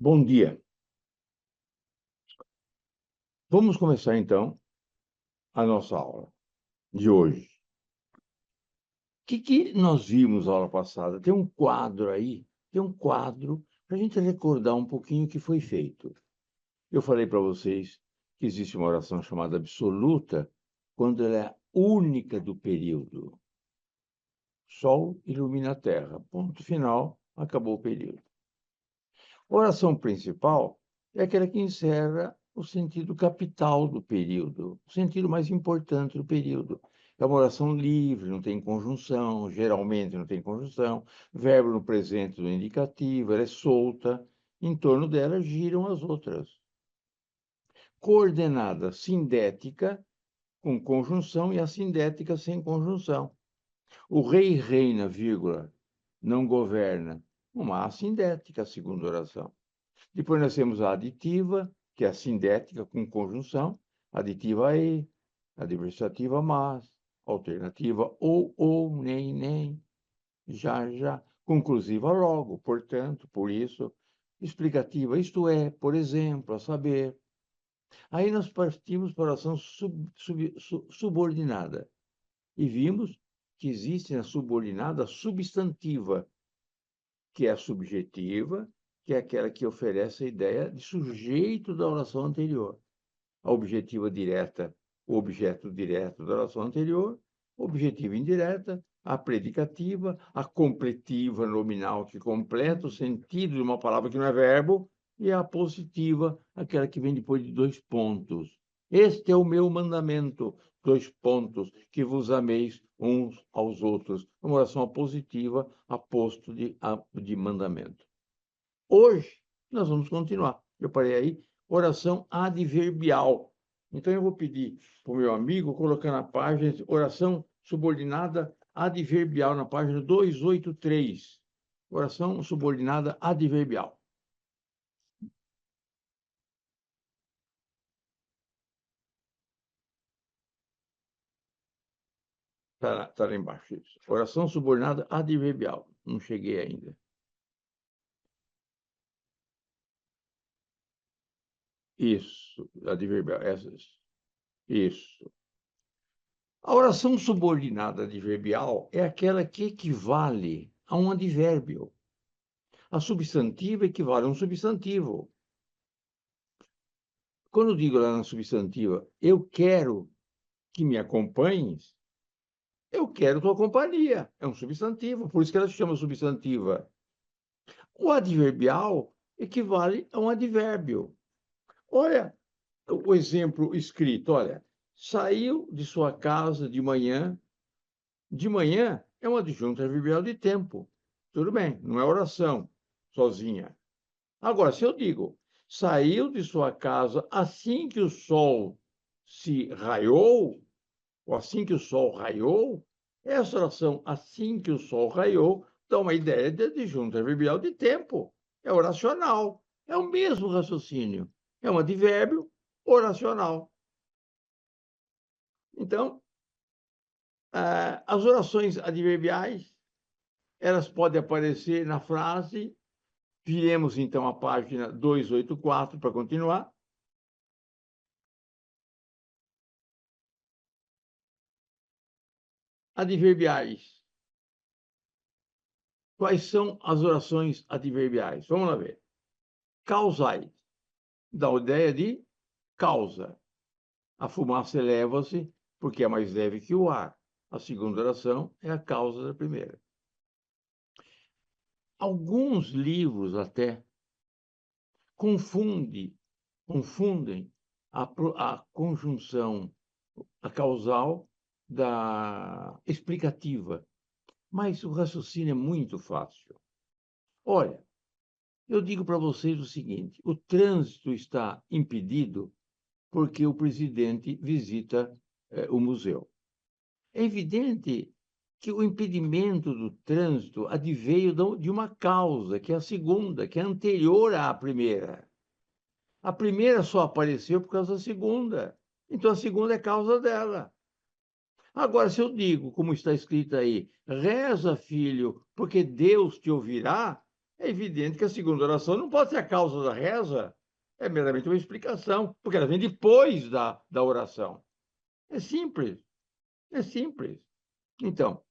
Bom dia. Vamos começar, então, a nossa aula de hoje. O que nós vimos na aula passada? Tem um quadro aí, para a gente recordar um pouquinho o que foi feito. Eu falei para vocês que existe uma oração chamada absoluta, quando ela é única do período. Sol ilumina a terra. Ponto final, acabou o período. A oração principal é aquela que encerra o sentido capital do período, o sentido mais importante do período. É uma oração livre, não tem conjunção, geralmente não tem conjunção, verbo no presente do indicativo, ela é solta, em torno dela giram as outras. Coordenada sindética, com conjunção, e a sindética sem conjunção. O rei reina, vírgula, não governa. Uma assindética, a segunda oração. Depois nós temos a aditiva, que é a sindética com conjunção, aditiva e, adversativa mas, alternativa ou, nem, já, conclusiva logo, portanto, por isso, explicativa, isto é, por exemplo, a saber. Aí nós partimos para a oração subordinada e vimos que existe na subordinada a substantiva, que é a subjetiva, que é aquela que oferece a ideia de sujeito da oração anterior. A objetiva direta, o objeto direto da oração anterior, objetiva indireta, a predicativa, a completiva nominal, que completa o sentido de uma palavra que não é verbo, e a positiva, aquela que vem depois de dois pontos. Este é o meu mandamento, dois pontos, que vos ameis uns aos outros. Uma oração positiva, aposto de mandamento. Hoje, nós vamos continuar. Eu parei aí, oração adverbial. Então, eu vou pedir para o meu amigo colocar na página oração subordinada adverbial, na página 283. Oração subordinada adverbial. Tá lá embaixo. Isso. Oração subordinada adverbial. Não cheguei ainda. Isso, adverbial. Isso. A oração subordinada adverbial é aquela que equivale a um advérbio. A substantiva equivale a um substantivo. Quando eu digo lá na substantiva, eu quero que me acompanhes, eu quero tua companhia. É um substantivo, por isso que ela se chama substantiva. O adverbial equivale a um advérbio. Olha o exemplo escrito, olha, saiu de sua casa de manhã é um adjunto adverbial de tempo. Tudo bem, não é oração sozinha. Agora, se eu digo, saiu de sua casa assim que o sol se raiou, ou assim que o sol raiou, essa oração, assim que o sol raiou, dá uma ideia de adjunto adverbial de tempo. É oracional. É o mesmo raciocínio. É um advérbio oracional. Então, as orações adverbiais, elas podem aparecer na frase. Viremos, então, a página 284 para continuar. Adverbiais. Quais são as orações adverbiais? Vamos lá ver. Causais. Dá a ideia de causa. A fumaça eleva-se porque é mais leve que o ar. A segunda oração é a causa da primeira. Alguns livros até confundem a conjunção, a causal da explicativa. Mas o raciocínio é muito fácil. Olha, eu digo para vocês o seguinte: o trânsito está impedido porque o presidente visita o museu. É evidente que o impedimento do trânsito adveio de uma causa, que é a segunda, que é anterior à primeira. A primeira só apareceu por causa da segunda. Então, a segunda é causa dela. Agora, se eu digo, como está escrito aí, reza, filho, porque Deus te ouvirá, É evidente que a segunda oração não pode ser a causa da reza, é meramente uma explicação, porque ela vem depois da oração. É simples, é simples. Então,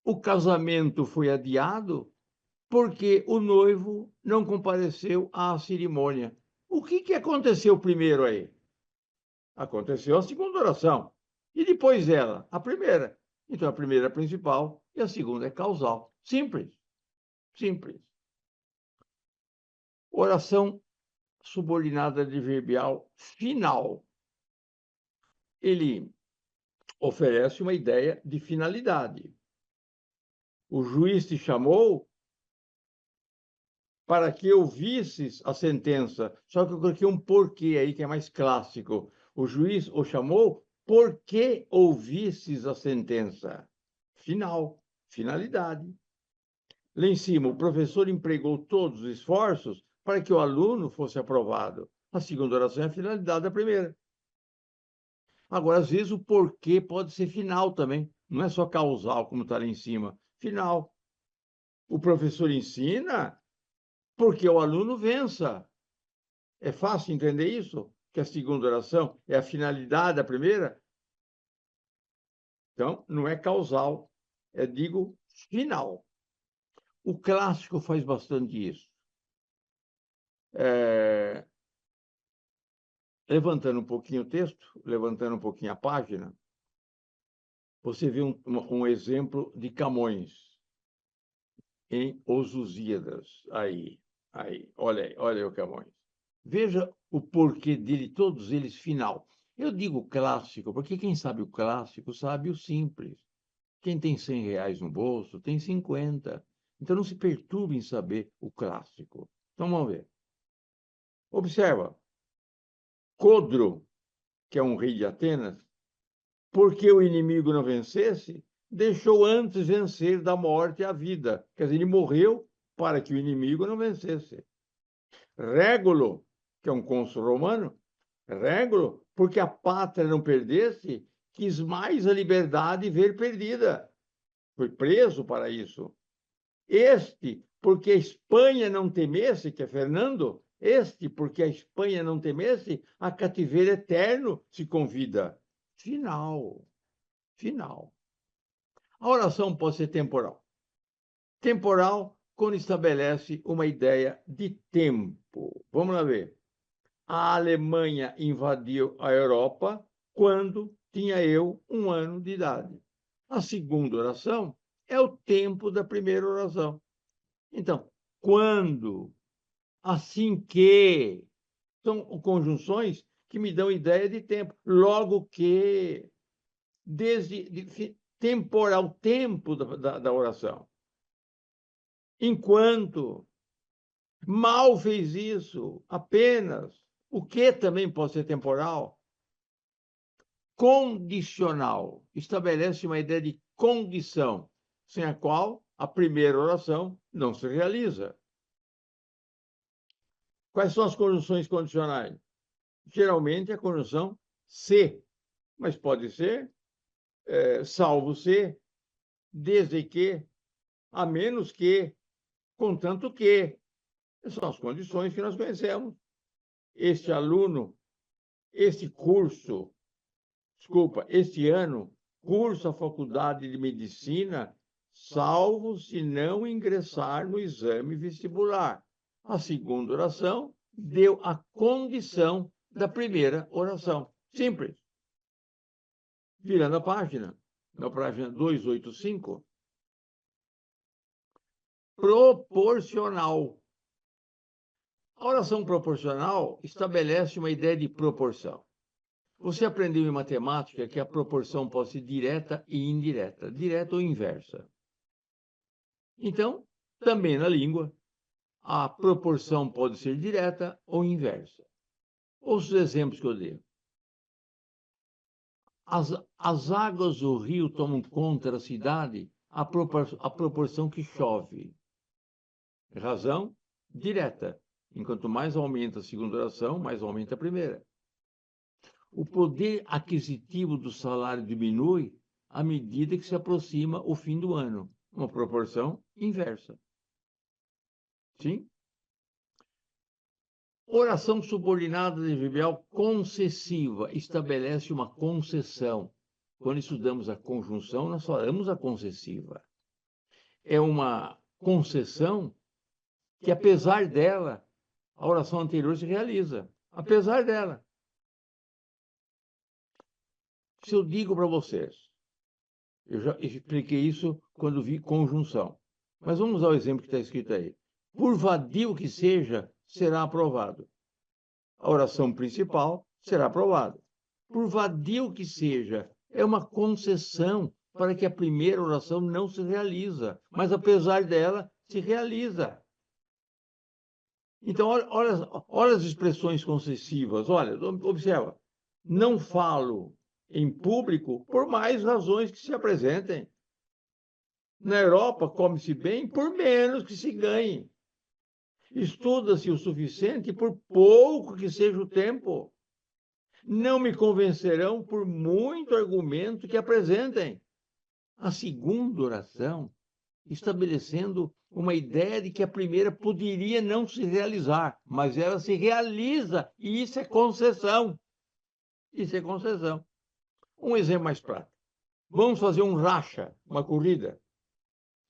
o casamento foi adiado porque o noivo não compareceu à cerimônia. O que aconteceu primeiro aí? Aconteceu a segunda oração. E depois ela, a primeira. Então, a primeira é principal e a segunda é causal. Simples, simples. Oração subordinada adverbial final. Ele oferece uma ideia de finalidade. O juiz te chamou para que ouvisses a sentença. Só que eu coloquei um porquê aí, que é mais clássico. O juiz o chamou porque ouvisses a sentença. Final, finalidade. Lá em cima, o professor empregou todos os esforços para que o aluno fosse aprovado. A segunda oração é a finalidade da primeira. Agora, às vezes, o porquê pode ser final também. Não é só causal, como está lá em cima. Final. O professor ensina porque o aluno vença. É fácil entender isso? Que a segunda oração é a finalidade da primeira? Então, não é causal, é, digo, final. O clássico faz bastante isso. Levantando um pouquinho o texto, levantando um pouquinho a página, você vê um exemplo de Camões em Os Lusíadas. Olha aí o Camões. Veja o porquê dele, todos eles final. Eu digo clássico, porque quem sabe o clássico sabe o simples. Quem tem R$ 100 no bolso tem 50. Então não se perturbe em saber o clássico. Então vamos ver. Observa. Codro, que é um rei de Atenas, porque o inimigo não vencesse, deixou antes vencer da morte a vida. Quer dizer, ele morreu para que o inimigo não vencesse. Régulo, que é um cônsul romano, Régulo, porque a pátria não perdesse, quis mais a liberdade ver perdida. Foi preso para isso. Este, porque a Espanha não temesse, que é Fernando, este, porque a Espanha não temesse, a cativeiro eterno se convida. Final, final. A oração pode ser temporal. Temporal, quando estabelece uma ideia de tempo. Vamos lá ver. A Alemanha invadiu a Europa quando tinha eu 1 ano de idade. A segunda oração é o tempo da primeira oração. Então, quando, assim que, são conjunções que me dão ideia de tempo. Logo que, temporal, tempo da oração. Enquanto, mal fez isso, apenas. O que também pode ser temporal? Condicional. Estabelece uma ideia de condição, sem a qual a primeira oração não se realiza. Quais são as conjunções condicionais? Geralmente a conjunção se, mas pode ser salvo se, desde que, a menos que, contanto que. São as condições que nós conhecemos. Este aluno, este curso, desculpa, este ano, cursa a faculdade de medicina, salvo se não ingressar no exame vestibular. A segunda oração deu a condição da primeira oração. Simples. Virando a página, na página 285, proporcional. A oração proporcional estabelece uma ideia de proporção. Você aprendeu em matemática que a proporção pode ser direta e indireta, direta ou inversa. Então, também na língua, a proporção pode ser direta ou inversa. Ouça os exemplos que eu dei. As águas do rio tomam conta da cidade à proporção que chove. Razão direta. Enquanto mais aumenta a segunda oração, mais aumenta a primeira. O poder aquisitivo do salário diminui à medida que se aproxima o fim do ano. Uma proporção inversa. Sim? Oração subordinada adverbial concessiva estabelece uma concessão. Quando estudamos a conjunção, nós falamos a concessiva. É uma concessão que, apesar dela, a oração anterior se realiza. Apesar dela. Se eu digo para vocês, eu já expliquei isso quando vi conjunção. Mas vamos ao exemplo que está escrito aí. Por vadio que seja, será aprovado. A oração principal será aprovada. Por vadio que seja, é uma concessão para que a primeira oração não se realiza, mas apesar dela, se realiza. Então, olha as expressões concessivas. Olha, observa. Não falo em público por mais razões que se apresentem. Na Europa, come-se bem por menos que se ganhe. Estuda-se o suficiente por pouco que seja o tempo. Não me convencerão por muito argumento que apresentem. A segunda oração, estabelecendo uma ideia de que a primeira poderia não se realizar, mas ela se realiza, e isso é concessão. Isso é concessão. Um exemplo mais prático. Vamos fazer um racha, uma corrida,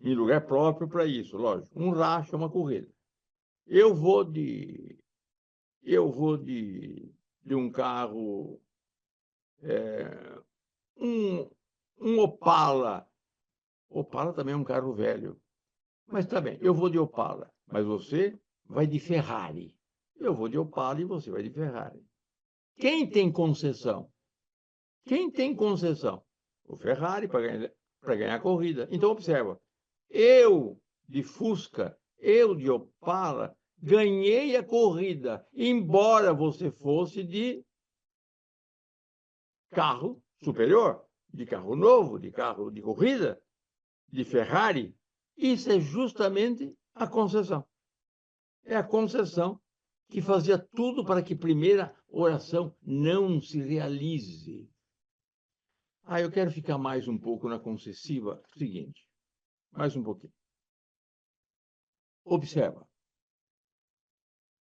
em lugar próprio para isso, lógico. Um racha, uma corrida. Eu vou de um carro, um Opala. Opala também é um carro velho. Mas tá bem, eu vou de Opala, mas você vai de Ferrari. Eu vou de Opala e você vai de Ferrari. Quem tem concessão? Quem tem concessão? O Ferrari para ganhar a corrida. Então, observa. Eu de Fusca, eu de Opala, ganhei a corrida, embora você fosse de carro superior, de carro novo, de carro de corrida, de Ferrari. Isso é justamente a concessão. É a concessão que fazia tudo para que a primeira oração não se realize. Eu quero ficar mais um pouco na concessiva. Seguinte, mais um pouquinho. Observa.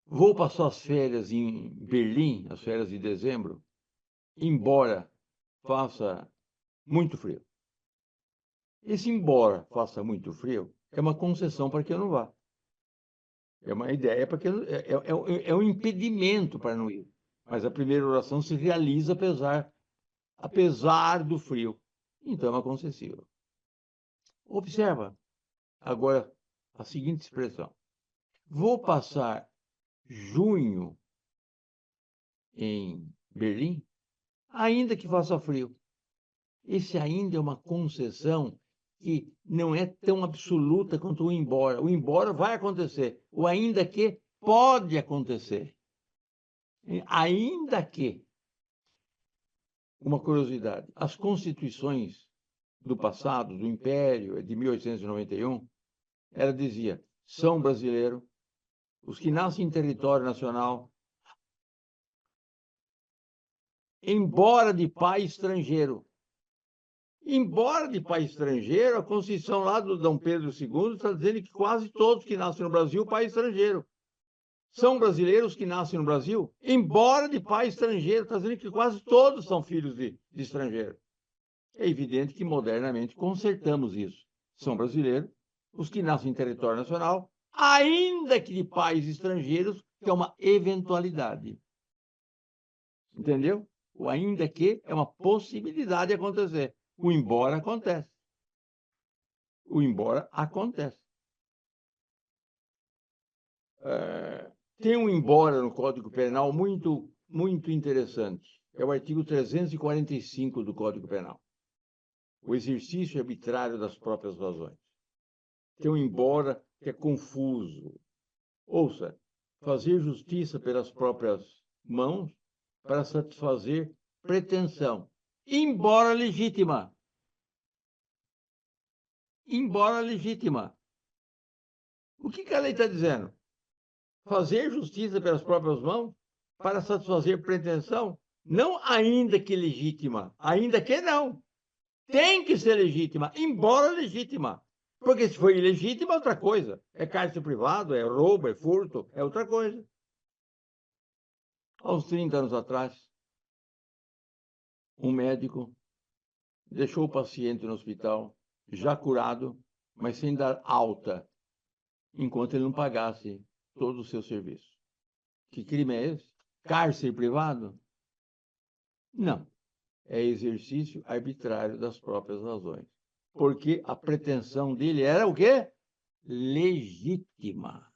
Vou passar as férias em Berlim, as férias de dezembro, embora faça muito frio. Esse embora faça muito frio é uma concessão para que eu não vá. É uma ideia para que é um impedimento para não ir. Mas a primeira oração se realiza apesar do frio. Então é uma concessiva. Observa agora a seguinte expressão. Vou passar junho em Berlim, ainda que faça frio. Esse ainda é uma concessão que não é tão absoluta quanto o embora. O embora vai acontecer. O ainda que pode acontecer. Ainda que. Uma curiosidade. As constituições do passado, do Império, de 1891, ela dizia, são brasileiro, os que nascem em território nacional, embora de pai estrangeiro. Embora de pai estrangeiro, a Constituição lá do Dom Pedro II está dizendo que quase todos que nascem no Brasil, pai estrangeiro. São brasileiros que nascem no Brasil, embora de pai estrangeiro, está dizendo que quase todos são filhos de estrangeiro. É evidente que modernamente consertamos isso. São brasileiros, os que nascem em território nacional, ainda que de pais estrangeiros, que é uma eventualidade. Entendeu? O ainda que é uma possibilidade de acontecer. O embora acontece. O embora acontece. Tem um embora no Código Penal muito, muito interessante. É o artigo 345 do Código Penal. O exercício arbitrário das próprias razões. Tem um embora que é confuso. Ouça, fazer justiça pelas próprias mãos para satisfazer pretensão, embora legítima. Embora legítima. O que a lei está dizendo? Fazer justiça pelas próprias mãos para satisfazer pretensão, não ainda que legítima, ainda que não. Tem que ser legítima, embora legítima. Porque se foi ilegítimo é outra coisa. É cárcere privado, é roubo, é furto, é outra coisa. Há uns 30 anos atrás, um médico deixou o paciente no hospital, já curado, mas sem dar alta, enquanto ele não pagasse todo o seu serviço. Que crime é esse? Cárcere privado? Não. É exercício arbitrário das próprias razões. Porque a pretensão dele era o quê? Legítima.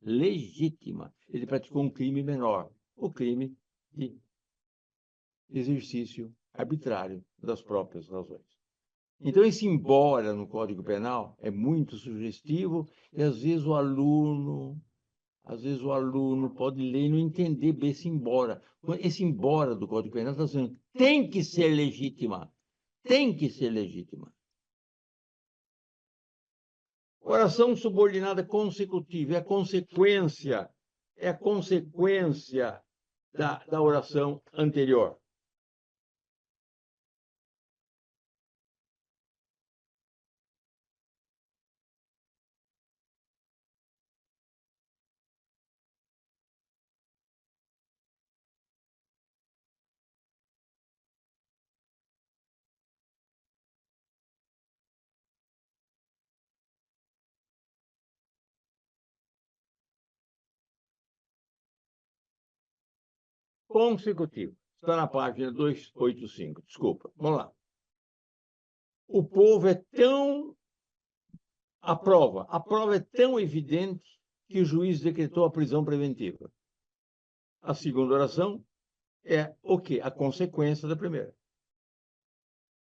Legítima. Ele praticou um crime menor, o crime de exercício arbitrário das próprias razões. Então, esse embora no Código Penal é muito sugestivo e, às vezes, o aluno pode ler e não entender bem esse embora. Esse embora do Código Penal está dizendo tem que ser legítima. Tem que ser legítima. Oração subordinada consecutiva é a consequência da oração anterior. Consecutivo. Está na página 285. Desculpa. Vamos lá. O povo é tão... A prova é tão evidente que o juiz decretou a prisão preventiva. A segunda oração é o quê? A consequência da primeira.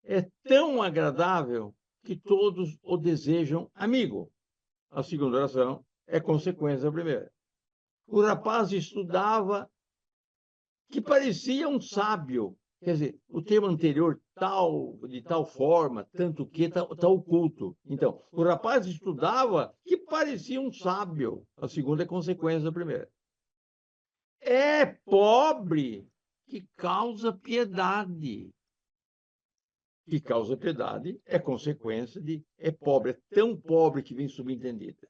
É tão agradável que todos o desejam amigo. A segunda oração é consequência da primeira. O rapaz estudava que parecia um sábio. Quer dizer, o termo anterior, de tal forma, tanto que, está oculto. Então, o rapaz estudava que parecia um sábio. A segunda é consequência da primeira. É pobre que causa piedade. Que causa piedade é consequência de é pobre, é tão pobre que vem subentendida.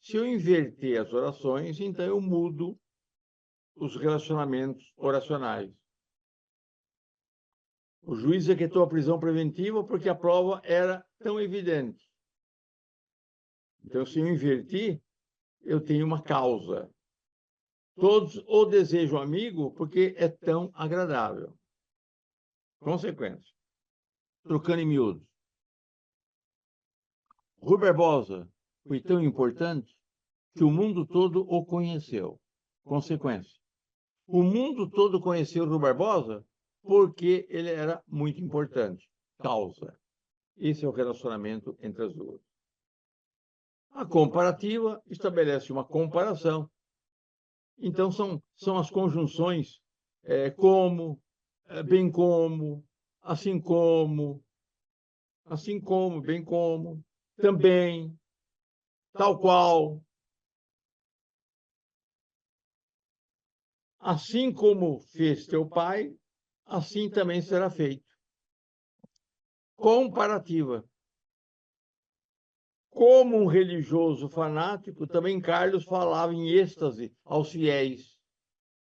Se eu inverter as orações, então eu mudo os relacionamentos oracionais. O juiz decretou a prisão preventiva porque a prova era tão evidente. Então, se eu invertir, eu tenho uma causa. Todos o desejam amigo porque é tão agradável. Consequência. Trocando em miúdos. Rui Barbosa foi tão importante que o mundo todo o conheceu. Consequência. O mundo todo conheceu Rui Barbosa porque ele era muito importante. Causa. Esse é o relacionamento entre as duas. A comparativa estabelece uma comparação. Então, são as conjunções como, bem como, assim como, bem como, também, tal qual. Assim como fez teu pai, assim também será feito. Comparativa. Como um religioso fanático, também Carlos falava em êxtase aos fiéis.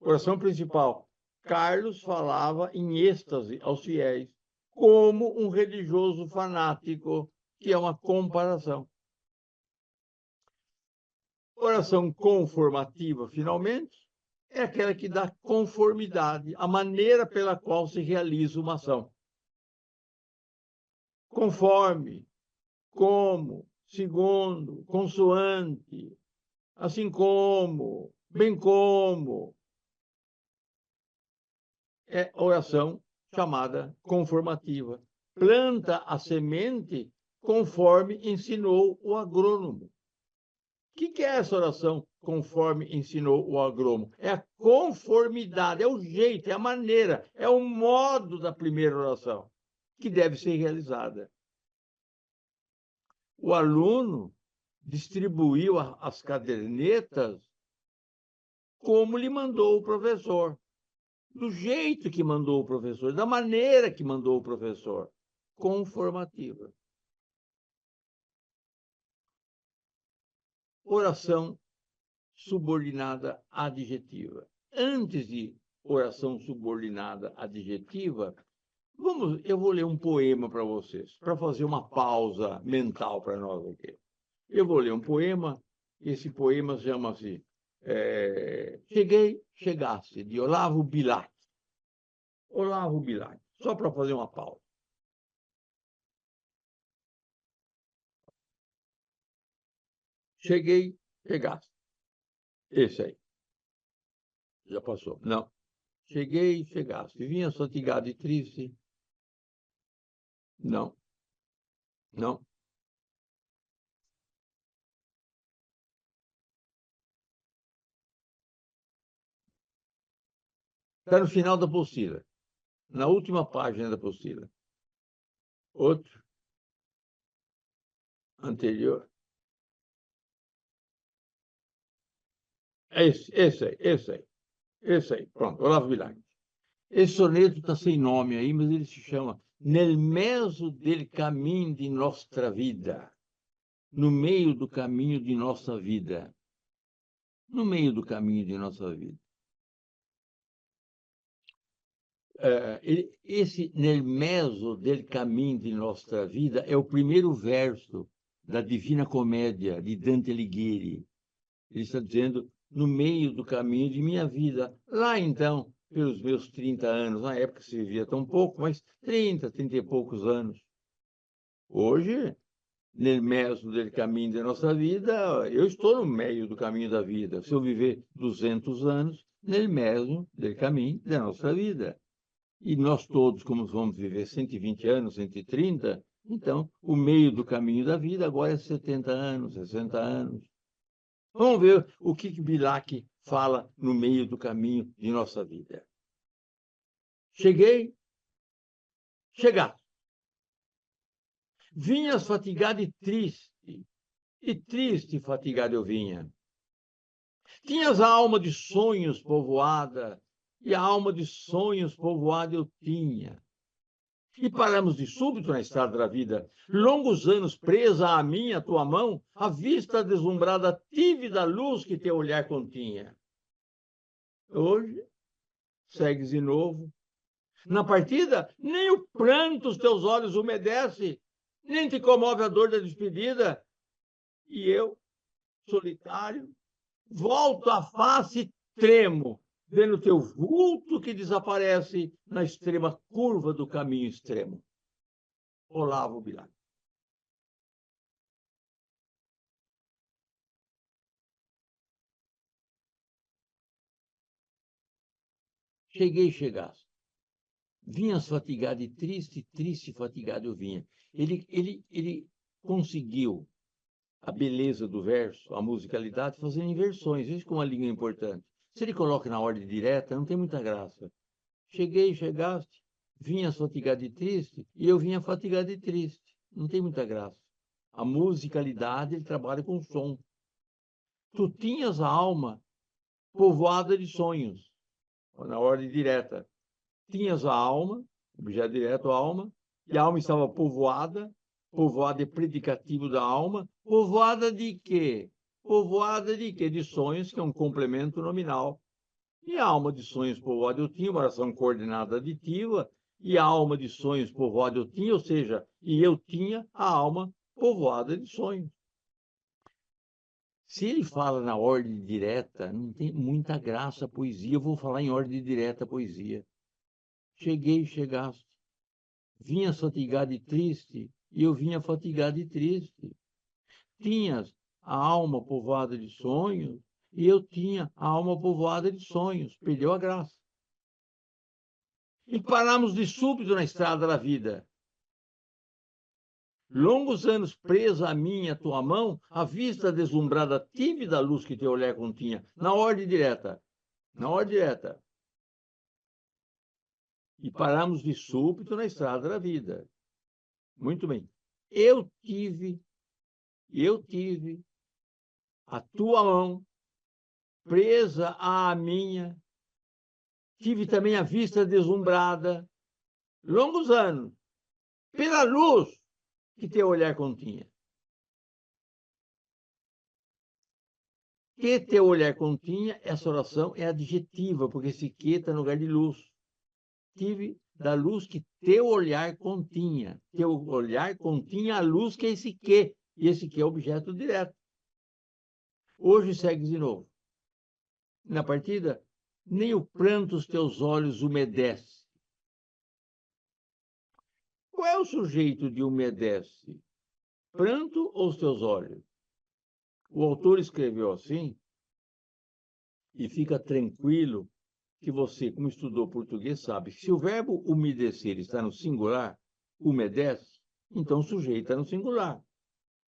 Oração principal. Carlos falava em êxtase aos fiéis, como um religioso fanático, que é uma comparação. Oração conformativa, finalmente, é aquela que dá conformidade, a maneira pela qual se realiza uma ação. Conforme, como, segundo, consoante, assim como, bem como. É oração chamada conformativa. Planta a semente conforme ensinou o agrônomo. O que é essa oração conforme ensinou o agrônomo? É a conformidade, é o jeito, é a maneira, é o modo da primeira oração que deve ser realizada. O aluno distribuiu as cadernetas como lhe mandou o professor, do jeito que mandou o professor, da maneira que mandou o professor. conformativa. Oração subordinada adjetiva. Antes de oração subordinada adjetiva, eu vou ler um poema para vocês, para fazer uma pausa mental para nós aqui. Eu vou ler um poema, esse poema chama-se Cheguei, Chegaste, de Olavo Bilac. Olavo Bilac, só para fazer uma pausa. Cheguei, chegaste. Esse aí. Já passou. Não. Cheguei, chegaste. Vinha fatigado e triste. Não. Não. Está no final da apostila. Na última página da apostila. Outro. Anterior. Esse aí. Pronto, Olavo Bilac. Esse soneto está sem nome aí, mas ele se chama Nel mezzo del cammino di nostra vida. No meio do caminho de nossa vida. No meio do caminho de nossa vida. Esse Nel mezzo del cammino di nostra vida é o primeiro verso da Divina Comédia, de Dante Alighieri. Ele está dizendo, no meio do caminho de minha vida. Lá, então, pelos meus 30 anos, na época se vivia tão pouco, mas 30 e poucos anos. Hoje, no meio do caminho da nossa vida, eu estou no meio do caminho da vida. Se eu viver 200 anos, no meio do caminho da nossa vida. E nós todos, como vamos viver 120 anos, 130, então, o meio do caminho da vida agora é 70 anos, 60 anos. Vamos ver o que Bilac fala no meio do caminho de nossa vida. Cheguei, chegaste. Vinhas fatigado e triste fatigado eu vinha. Tinhas a alma de sonhos povoada, e a alma de sonhos povoada eu tinha. E paramos de súbito na estrada da vida, longos anos presa a minha, tua mão, a vista deslumbrada tive da luz que teu olhar continha. Hoje, segues de novo. Na partida, nem o pranto os teus olhos umedece, nem te comove a dor da despedida. E eu, solitário, volto a face e tremo, vendo teu vulto que desaparece na extrema curva do caminho extremo. Olavo Bilac. Cheguei, chegaste. Vinhas fatigado e triste e fatigado eu vinha. Ele conseguiu a beleza do verso, a musicalidade, fazendo inversões. Isso com uma língua importante. Se ele coloca na ordem direta, não tem muita graça. Cheguei, chegaste, vinhas fatigado e triste, e eu vinha fatigado e triste. Não tem muita graça. A musicalidade, ele trabalha com som. Tu tinhas a alma povoada de sonhos, na ordem direta. Tinhas a alma, objeto direto, a alma, e a alma estava povoada é predicativo da alma, povoada de quê? Povoada de quê? De sonhos, que é um complemento nominal. E a alma de sonhos povoada eu tinha, uma oração coordenada aditiva, e a alma de sonhos povoada eu tinha, ou seja, e eu tinha a alma povoada de sonhos. Se ele fala na ordem direta, não tem muita graça a poesia. Eu vou falar em ordem direta a poesia. Cheguei, chegaste. Vinhas fatigado e triste, e eu vinha fatigado e triste. Tinhas a alma povoada de sonhos, e eu tinha a alma povoada de sonhos. Perdeu a graça. E paramos de súbito na estrada da vida. Longos anos presa a minha, tua mão, a vista deslumbrada tive da luz que teu olhar continha. Na ordem direta. Na ordem direta. E paramos de súbito na estrada da vida. Muito bem. Eu tive a tua mão presa à minha, tive também a vista deslumbrada, longos anos, pela luz que teu olhar continha. Que teu olhar continha, essa oração é adjetiva, porque esse que está no lugar de luz. Tive da luz que teu olhar continha. Teu olhar continha a luz que é esse que, e esse que é objeto direto. Hoje segue de novo. Na partida, nem o pranto os teus olhos umedece. Qual é o sujeito de umedece? Pranto ou os teus olhos? O autor escreveu assim, e fica tranquilo que você, como estudou português, sabe que se o verbo umedecer está no singular, umedece, então o sujeito está no singular.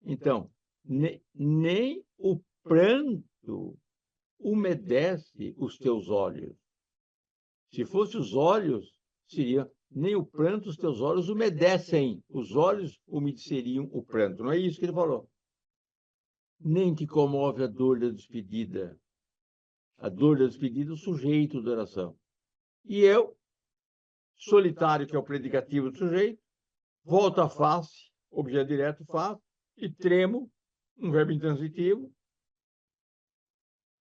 Então, nem o pranto umedece os teus olhos. Se fosse os olhos, seria nem o pranto os teus olhos umedecem. Os olhos umedeceriam o pranto. Não é isso que ele falou. Nem te comove a dor da despedida. A dor da despedida, o sujeito da oração. E eu, solitário, que é o predicativo do sujeito, volto à face, objeto direto, face, e tremo, um verbo intransitivo,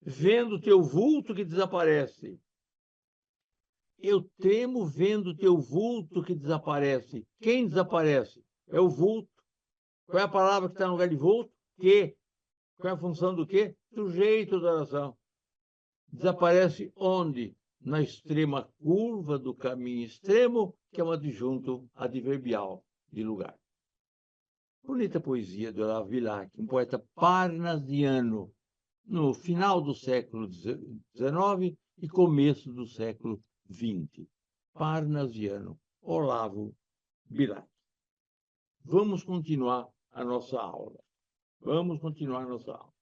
vendo teu vulto que desaparece. Eu tremo vendo teu vulto que desaparece. Quem desaparece? É o vulto. Qual é a palavra que está no lugar de vulto? Que. Qual é a função do quê? Sujeito da oração. Desaparece onde? Na extrema curva do caminho extremo, que é um adjunto adverbial de lugar. Bonita poesia de Olavo Bilac, um poeta parnasiano, no final do século XIX e começo do século XX. Parnasiano, Olavo Bilac. Vamos continuar a nossa aula. Vamos continuar a nossa aula.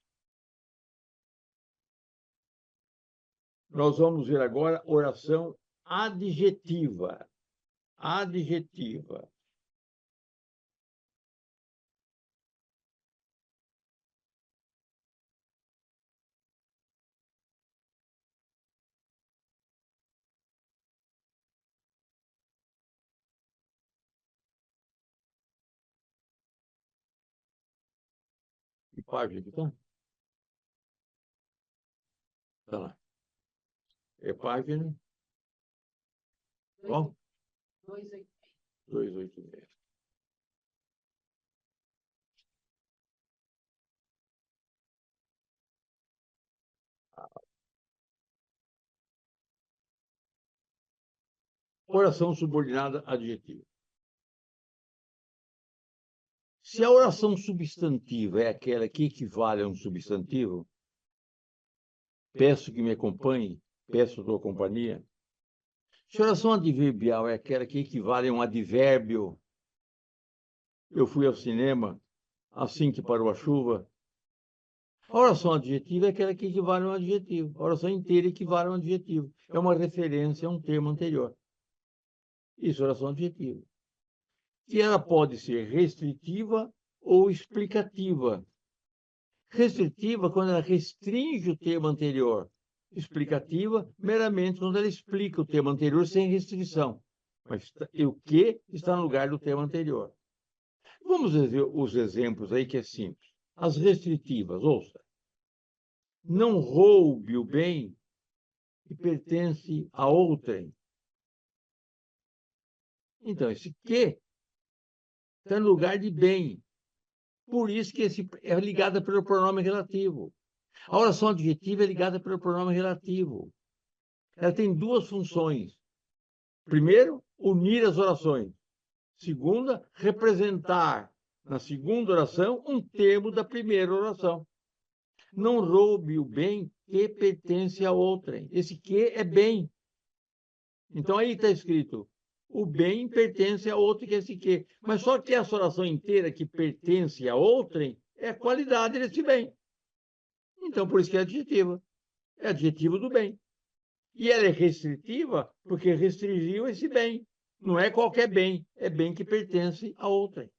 Nós vamos ver agora oração adjetiva. Adjetiva. Que página que está? Está lá. É página? Qual? 286. Oração subordinada adjetiva. Se a oração substantiva é aquela que equivale a um substantivo, peço que me acompanhe, peço a tua companhia. Se a oração adverbial é aquela que equivale a um advérbio, eu fui ao cinema assim que parou a chuva. A oração adjetiva é aquela que equivale a um adjetivo. A oração inteira equivale a um adjetivo. É uma referência a um termo anterior. Isso é oração adjetiva. Que ela pode ser restritiva ou explicativa. Restritiva quando ela restringe o termo anterior. Explicativa meramente quando ela explica o termo anterior sem restrição. Mas o que está no lugar do termo anterior. Vamos ver os exemplos aí que é simples. As restritivas, ouça. Não roube o bem que pertence a outrem. Então, esse que está no lugar de bem. Por isso que esse é ligada pelo pronome relativo. A oração adjetiva é ligada pelo pronome relativo. Ela tem duas funções. Primeiro, unir as orações. Segunda, representar na segunda oração um termo da primeira oração. Não roube o bem que pertence a outrem. Esse que é bem. Então aí está escrito, o bem pertence a outro que é esse que. Mas só que essa oração inteira que pertence a outrem é a qualidade desse bem. Então por isso que é adjetiva. É adjetivo do bem. E ela é restritiva porque restringiu esse bem. Não é qualquer bem, é bem que pertence a outrem.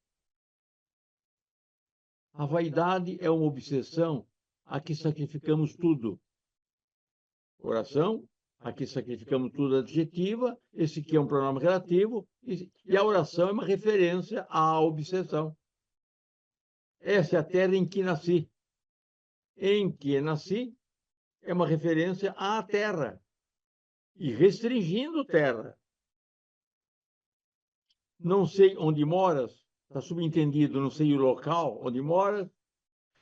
A vaidade é uma obsessão a que sacrificamos tudo. Coração, Aqui sacrificamos tudo adjetiva, esse aqui é um pronome relativo, e a oração é uma referência à obsessão. Essa é a terra em que nasci. Em que nasci é uma referência à terra, e restringindo terra. Não sei onde moras, está subentendido, não sei o local onde moras.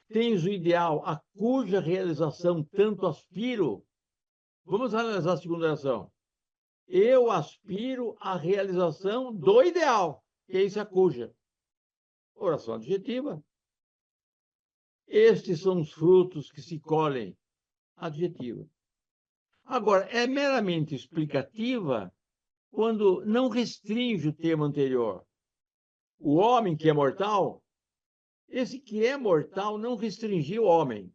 Tens o ideal a cuja realização tanto aspiro. Vamos analisar a segunda oração. Eu aspiro à realização do ideal, que é isso a cuja. Oração adjetiva. Estes são os frutos que se colhem. Adjetiva. Agora, é meramente explicativa quando não restringe o termo anterior. O homem que é mortal, esse que é mortal não restringiu o homem.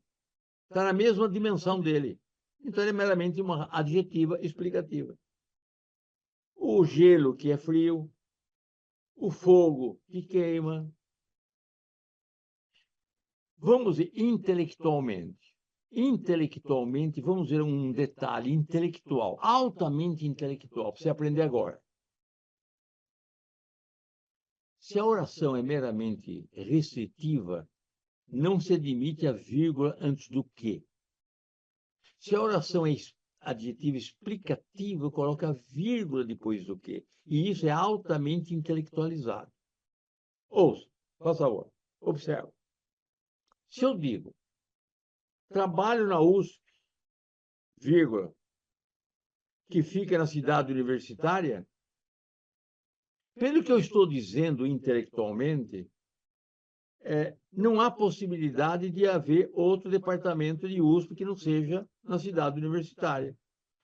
Está na mesma dimensão dele. Então, ele é meramente uma adjetiva explicativa. O gelo que é frio, o fogo que queima. Vamos ver intelectualmente. Intelectualmente, vamos ver um detalhe intelectual, altamente intelectual, para você aprender agora. Se a oração é meramente restritiva, não se admite a vírgula antes do que. Se a oração é adjetiva explicativa, coloca a vírgula depois do que. E isso é altamente intelectualizado. Ouça, por favor, observe. Se eu digo, trabalho na USP, vírgula, que fica na cidade universitária, pelo que eu estou dizendo intelectualmente, não há possibilidade de haver outro departamento de USP que não seja na cidade universitária.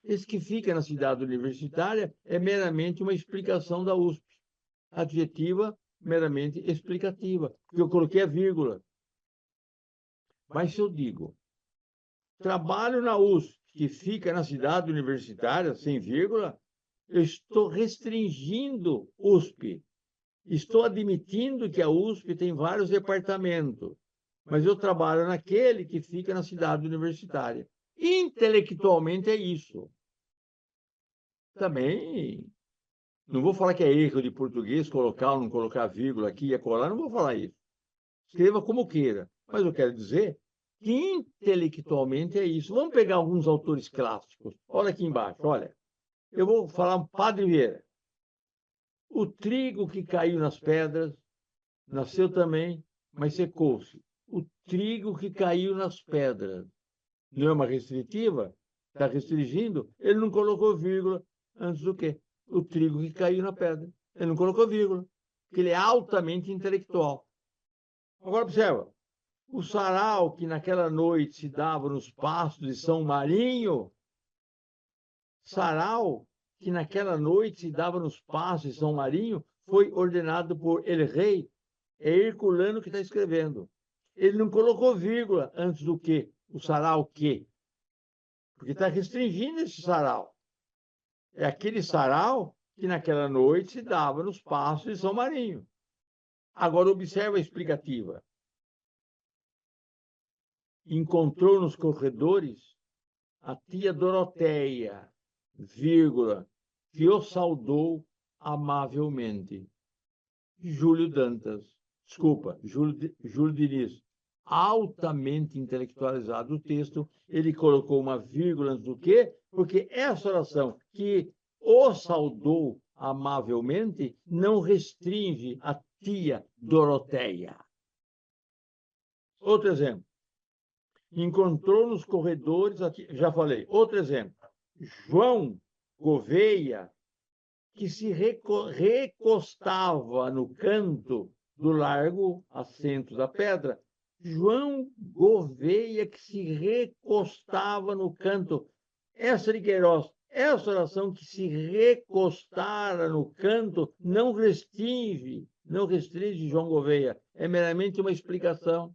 Esse que fica na cidade universitária é meramente uma explicação da USP, adjetiva meramente explicativa, porque eu coloquei a vírgula. Mas se eu digo, trabalho na USP, que fica na cidade universitária, sem vírgula, eu estou restringindo USP. Estou admitindo que a USP tem vários departamentos, mas eu trabalho naquele que fica na cidade universitária. Intelectualmente é isso. Também não vou falar que é erro de português colocar ou não colocar vírgula aqui e acolá, não vou falar isso. Escreva como queira, mas eu quero dizer que intelectualmente é isso. Vamos pegar alguns autores clássicos. Olha aqui embaixo, olha. Eu vou falar um Padre Vieira. O trigo que caiu nas pedras nasceu também, mas secou-se. O trigo que caiu nas pedras. Não é uma restritiva? Está restringindo? Ele não colocou vírgula antes do quê? O trigo que caiu na pedra. Ele não colocou vírgula, porque ele é altamente intelectual. Agora observa. O sarau que naquela noite se dava nos pastos de São Marinho, sarau que naquela noite se dava nos pastos de São Marinho, foi ordenado por El Rei. É Herculano que está escrevendo. Ele não colocou vírgula antes do que, o sarau que, porque está restringindo esse sarau. É aquele sarau que naquela noite se dava nos pastos de São Marinho. Agora observa a explicativa. Encontrou nos corredores a tia Doroteia, vírgula, que o saudou amavelmente. Júlio Dantas, desculpa, Júlio Diniz, altamente intelectualizado o texto, ele colocou uma vírgula antes do quê? Porque essa oração, que o saudou amavelmente, não restringe a tia Doroteia. Outro exemplo. Encontrou nos corredores, aqui, já falei, outro exemplo, João Gouveia, que se recostava no canto do largo assento da pedra. João Gouveia, que se recostava no canto. Essa de Queiroz, essa oração que se recostara no canto, não restringe João Gouveia, é meramente uma explicação.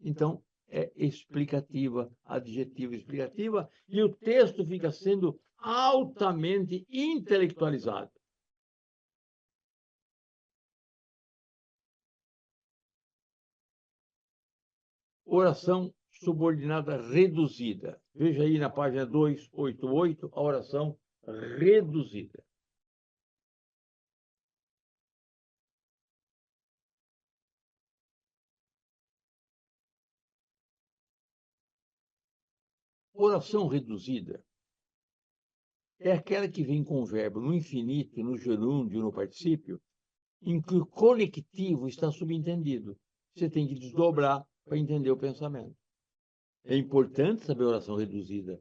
Então, é explicativa, adjetiva explicativa, e o texto fica sendo altamente intelectualizado. Oração subordinada reduzida. Veja aí na página 288, a oração reduzida. Oração reduzida é aquela que vem com o verbo no infinito, no gerúndio, no particípio, em que o conectivo está subentendido. Você tem que desdobrar para entender o pensamento. É importante saber oração reduzida.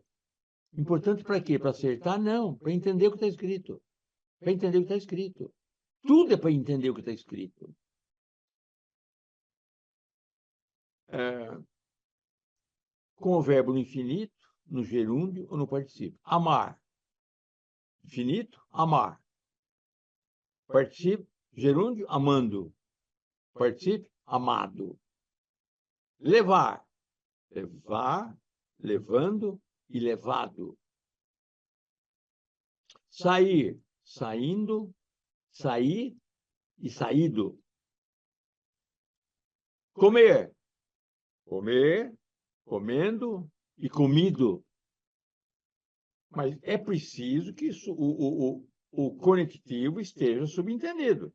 Importante para quê? Para acertar? Não, para entender o que está escrito. Para entender o que está escrito. Tudo é para entender o que está escrito. Com o verbo no infinito, no gerúndio ou no particípio. Amar. Infinito, amar. Particípio, gerúndio, amando. Particípio, amado. Levar. Levar, levando e levado. Sair, saindo, sair e saído. Comer, comer, comendo e comido. Mas é preciso que o conectivo esteja subentendido.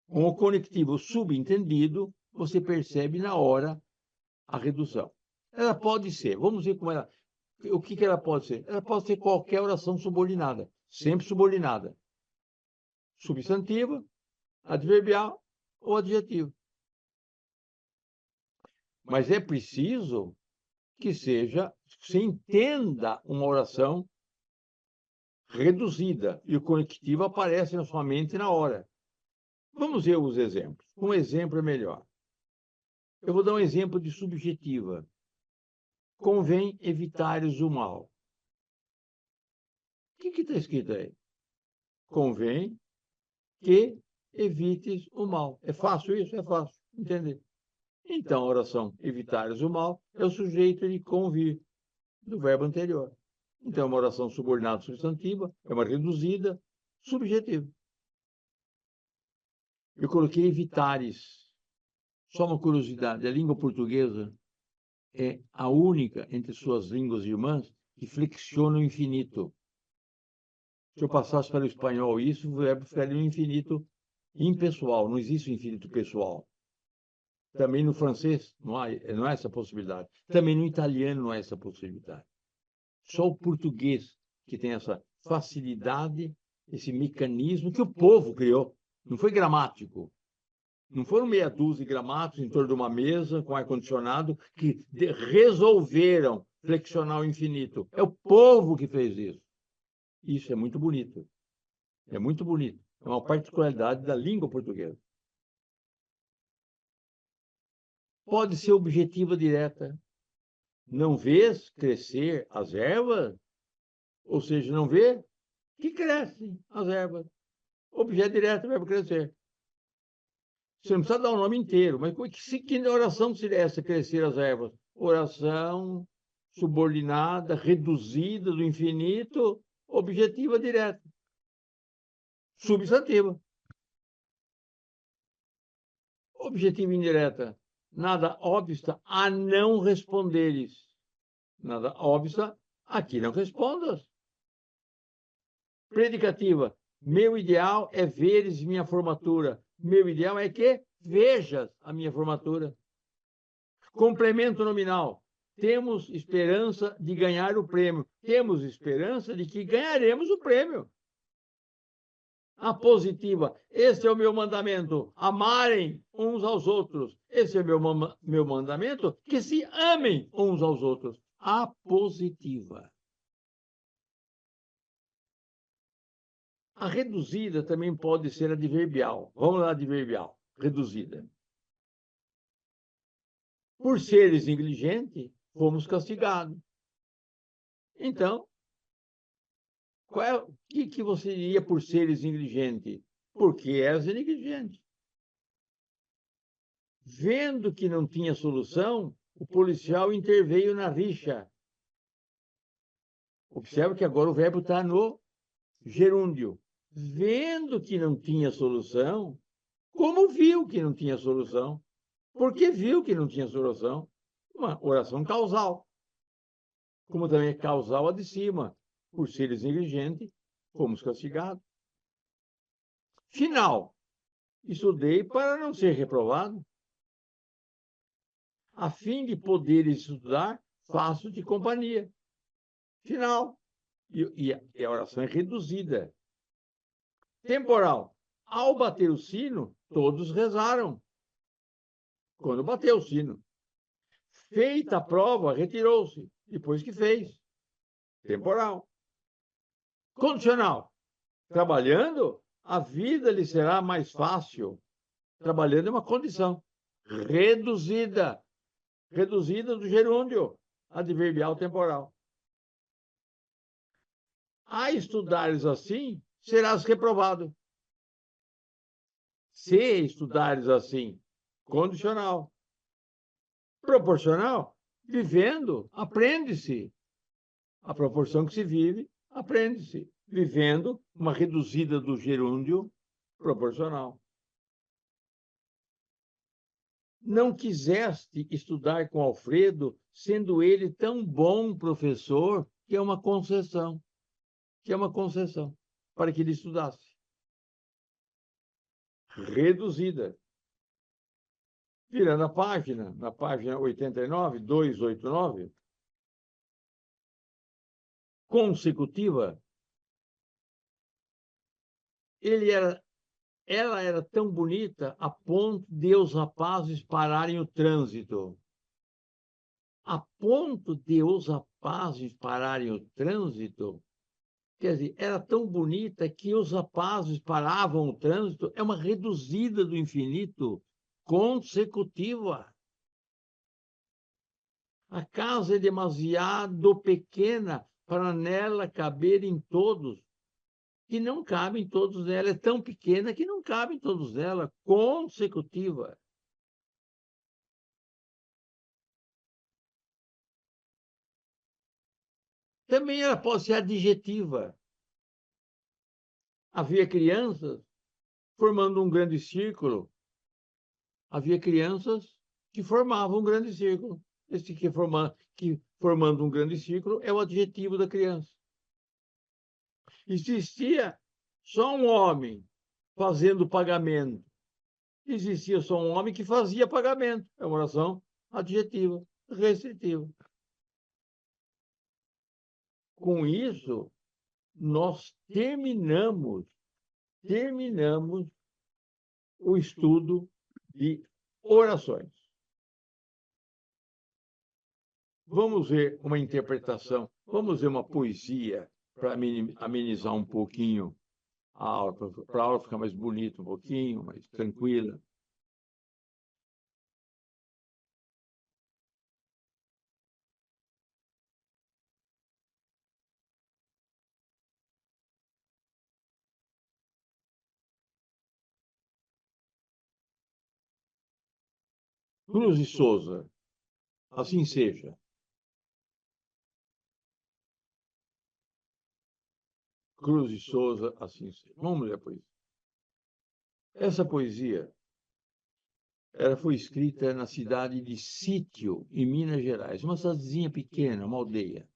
Com o conectivo subentendido, você percebe na hora a redução. Ela pode ser, vamos ver como ela... O que ela pode ser? Ela pode ser qualquer oração subordinada, sempre subordinada. Substantiva, adverbial ou adjetivo. Mas é preciso que se entenda uma oração reduzida e o conectivo aparece na sua mente na hora. Vamos ver os exemplos. Um exemplo é melhor. Eu vou dar um exemplo de subjetiva. Convém evitares o mal. O que está escrito aí? Convém que evites o mal. É fácil isso? É fácil entender. Então, a oração evitares o mal é o sujeito de convir, do verbo anterior. Então, é uma oração subordinada substantiva, é uma reduzida subjetiva. Eu coloquei evitares. Só uma curiosidade, a língua portuguesa é a única entre suas línguas irmãs que flexiona o infinito. Se eu passasse para o espanhol isso, o verbo ficaria no infinito impessoal, não existe o infinito pessoal. Também no francês não há essa possibilidade. Também no italiano não há essa possibilidade. Só o português que tem essa facilidade, esse mecanismo que o povo criou. Não foi gramático. Não foram meia dúzia de gramáticos em torno de uma mesa com ar-condicionado que resolveram flexionar o infinito. É o povo que fez isso. Isso é muito bonito. É muito bonito. É uma particularidade da língua portuguesa. Pode ser objetiva direta. Não vês crescer as ervas? Ou seja, não vê que crescem as ervas. Objeto direto, verbo crescer. Você não precisa dar o nome inteiro, mas que oração seria essa, crescer as ervas? Oração subordinada, reduzida do infinito, objetiva direta. Substantiva. Objetiva indireta. Nada obsta a não responderes. Nada obsta a que não respondas. Predicativa. Meu ideal é veres minha formatura. Meu ideal é que vejas a minha formatura. Complemento nominal. Temos esperança de ganhar o prêmio. Temos esperança de que ganharemos o prêmio. A positiva. Este é o meu mandamento. Amarem uns aos outros. Esse é o meu mandamento. Que se amem uns aos outros. A positiva. A reduzida também pode ser adverbial. Vamos lá, adverbial. Reduzida. Por seres negligentes, fomos castigados. Então, o que você diria por seres negligentes? Porque és negligente. Vendo que não tinha solução, o policial interveio na rixa. Observe que agora o verbo está no gerúndio. Vendo que não tinha solução, como viu que não tinha solução? Porque viu que não tinha solução. uma oração causal. Como também é causal a de cima. Por seres negligentes, fomos castigados. Final. Estudei para não ser reprovado. A fim de poderes estudar, faço-te companhia. Final. E a oração é reduzida. Temporal. Ao bater o sino, todos rezaram. Quando bateu o sino. Feita a prova, retirou-se. Depois que fez. Temporal. Condicional. Trabalhando, a vida lhe será mais fácil. Trabalhando é uma condição. Reduzida. Reduzida do gerúndio. Adverbial temporal. A estudares assim, serás reprovado. Se estudares assim, condicional. Proporcional, vivendo, aprende-se. A proporção que se vive, aprende-se. Vivendo, uma reduzida do gerúndio proporcional. Não quiseste estudar com Alfredo, sendo ele tão bom professor, que é uma concessão. Que é uma concessão, para que ele estudasse. Reduzida. Virando a página, na página 89, 289, consecutiva, ela era tão bonita a ponto de os rapazes pararem o trânsito. A ponto de os rapazes pararem o trânsito, quer dizer, era tão bonita que os rapazes paravam o trânsito, é uma reduzida do infinito consecutiva. A casa é demasiado pequena para nela caberem todos, que não cabem todos nela. É tão pequena que não cabem todos nela, consecutiva. Também ela pode ser adjetiva. Havia crianças formando um grande círculo. Havia crianças que formavam um grande círculo. Esse que formando um grande círculo é o adjetivo da criança. Existia só um homem fazendo pagamento. Existia só um homem que fazia pagamento. É uma oração adjetiva, restritiva. Com isso, nós terminamos o estudo de orações. Vamos ver uma interpretação, vamos ver uma poesia para amenizar um pouquinho a aula, para a aula ficar mais bonita um pouquinho, mais tranquila. Cruz e Souza, assim seja. Cruz e Souza, assim seja. Vamos ler a poesia. Essa poesia foi escrita na cidade de Sítio, em Minas Gerais, uma cidadezinha pequena, uma aldeia.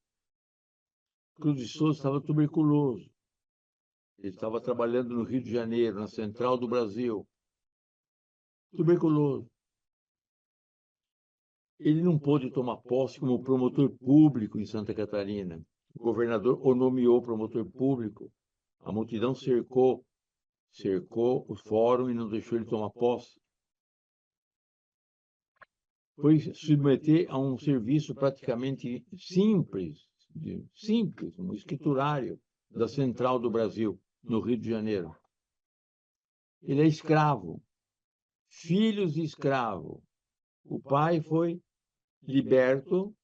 Cruz de Souza estava tuberculoso. Ele estava trabalhando no Rio de Janeiro, na central do Brasil. Tuberculoso. Ele não pôde tomar posse como promotor público em Santa Catarina. O governador o nomeou promotor público. A multidão cercou o fórum e não deixou ele tomar posse. Foi submeter a um serviço praticamente simples, um escriturário da Central do Brasil, no Rio de Janeiro. Ele é escravo, filhos de escravo. O pai foi liberto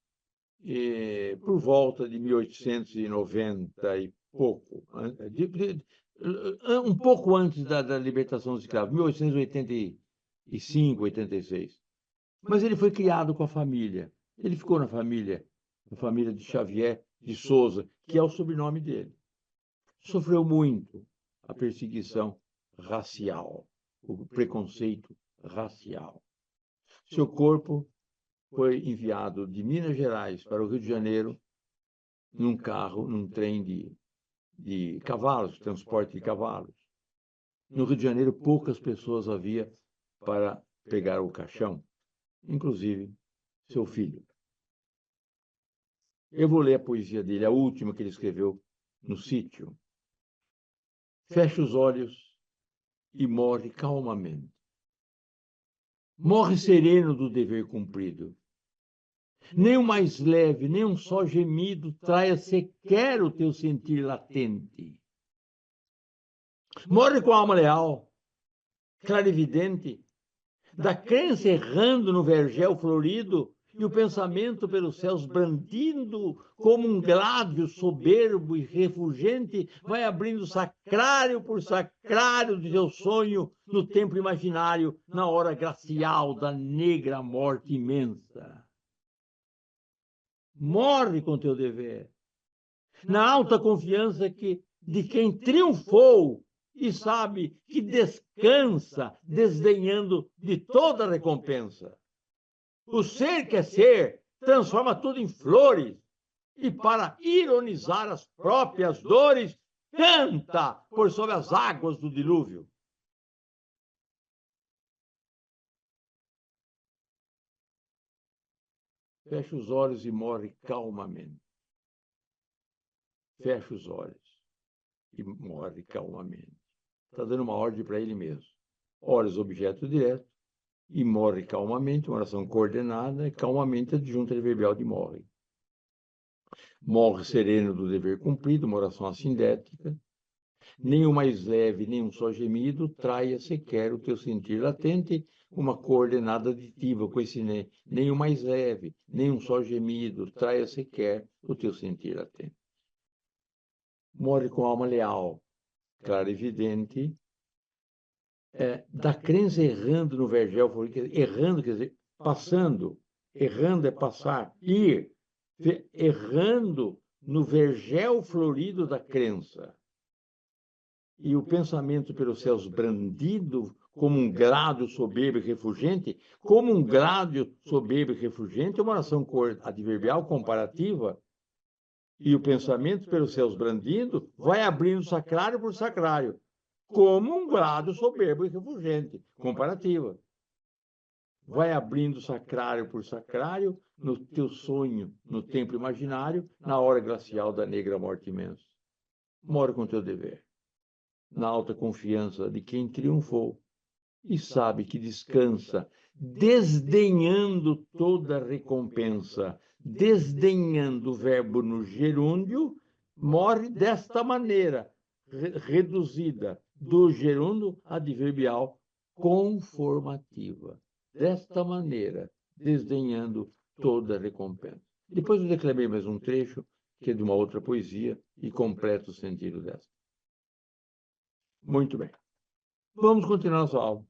por volta de 1890 e pouco, um pouco antes da libertação dos escravos, 1885, 86. Mas ele foi criado com a família. Ele ficou na família de Xavier de Souza, que é o sobrenome dele. Sofreu muito a perseguição racial, o preconceito racial. Seu corpo foi enviado de Minas Gerais para o Rio de Janeiro num carro, num trem de cavalos, transporte de cavalos. No Rio de Janeiro, poucas pessoas havia para pegar o caixão, inclusive seu filho. Eu vou ler a poesia dele, a última que ele escreveu no sítio. Fecha os olhos e morre calmamente. Morre sereno do dever cumprido. Nem o mais leve, nem um só gemido traia sequer o teu sentir latente. Morre com a alma leal, clarividente, da crença errando no vergel florido e o pensamento pelos céus brandindo como um gládio soberbo e refulgente, vai abrindo sacrário por sacrário de teu sonho no tempo imaginário, na hora gracial da negra morte imensa. Morre com teu dever, na alta confiança de quem triunfou e sabe que descansa, desdenhando de toda recompensa. O ser que é ser transforma tudo em flores e, para ironizar as próprias dores, canta por sobre as águas do dilúvio. Fecha os olhos e morre calmamente. Fecha os olhos e morre calmamente. Está dando uma ordem para ele mesmo. Olhos, objeto direto, e morre calmamente, uma oração coordenada, e calmamente adjunta adverbial de morre. Morre sereno do dever cumprido, uma oração assindética. Nem o mais leve, nem um só gemido, traia sequer o teu sentir latente, uma coordenada aditiva com esse nem o mais leve, nem um só gemido, traia sequer o teu sentir latente. Morre com alma leal, clara e evidente, da crença errando no vergel, errando quer dizer passando, errando é passar, ir, errando no vergel florido da crença. E o pensamento pelos céus brandido como um grado soberbo e refulgente, como um grado soberbo e refulgente, é uma oração adverbial comparativa. E o pensamento pelos céus brandindo vai abrindo sacrário por sacrário, como um grado soberbo e refulgente, comparativa. Vai abrindo sacrário por sacrário no teu sonho, no templo imaginário, na hora glacial da negra morte imensa. Morre com teu dever, na alta confiança de quem triunfou e sabe que descansa, desdenhando toda recompensa, desdenhando o verbo no gerúndio, morre desta maneira, reduzida do gerúndio adverbial conformativa. Desta maneira, desdenhando toda recompensa. Depois eu declamei mais um trecho, que é de uma outra poesia, e completo o sentido dessa. Muito bem. Vamos continuar a sua aula.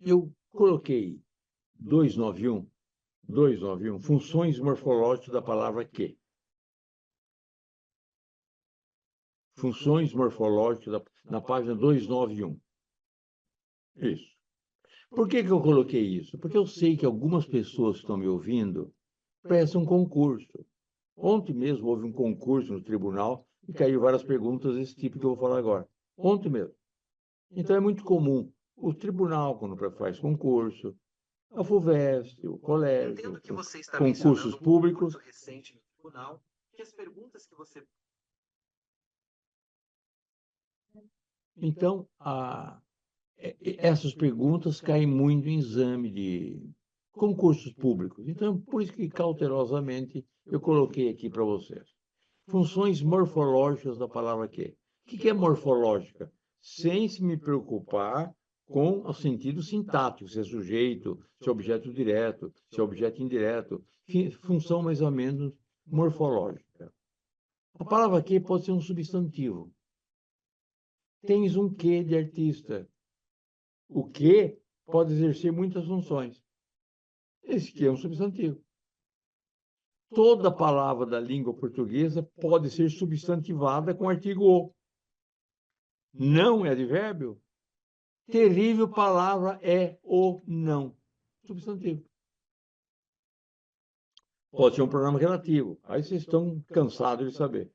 Eu coloquei 291, funções morfológicas da palavra que. Funções morfológicas na página 291. Isso. Por que eu coloquei isso? Porque eu sei que algumas pessoas que estão me ouvindo prestam um concurso. Ontem mesmo houve um concurso no tribunal e caiu várias perguntas desse tipo que eu vou falar agora. Ontem mesmo. Então é muito comum o tribunal, quando faz concurso, a FUVEST, o colégio, concursos públicos. Recente no tribunal, que as perguntas que você... Então, essas perguntas caem muito em exame de concursos públicos. Então, por isso que cautelosamente eu coloquei aqui para vocês. Funções morfológicas da palavra que. O que é morfológica? Sem se me preocupar com o sentido sintático, se é sujeito, se é objeto direto, se é objeto indireto. Função mais ou menos morfológica. A palavra que pode ser um substantivo. Tens um quê de artista. O que pode exercer muitas funções. Esse que é um substantivo. Toda palavra da língua portuguesa pode ser substantivada com artigo "o". Não é advérbio? Terrível palavra é o não. Substantivo. Pode ser um pronome relativo. Aí vocês estão cansados de saber.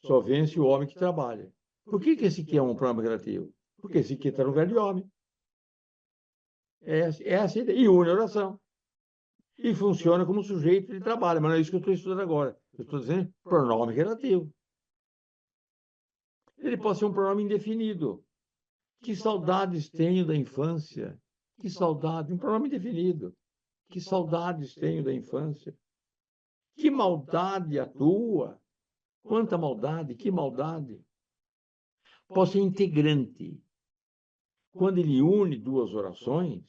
Só vence o homem que trabalha. Por que esse aqui é um pronome relativo? Porque esse aqui está no lugar de homem. Essa é a ideia. E une a oração. E funciona como sujeito de trabalho. Mas não é isso que eu estou estudando agora. Eu estou dizendo pronome relativo. Ele pode ser um pronome indefinido. Que saudades tenho da infância. Que saudade. Um pronome indefinido. Que saudades tenho da infância. Que maldade a tua. Quanta maldade, que maldade. Pode ser integrante. Quando ele une duas orações,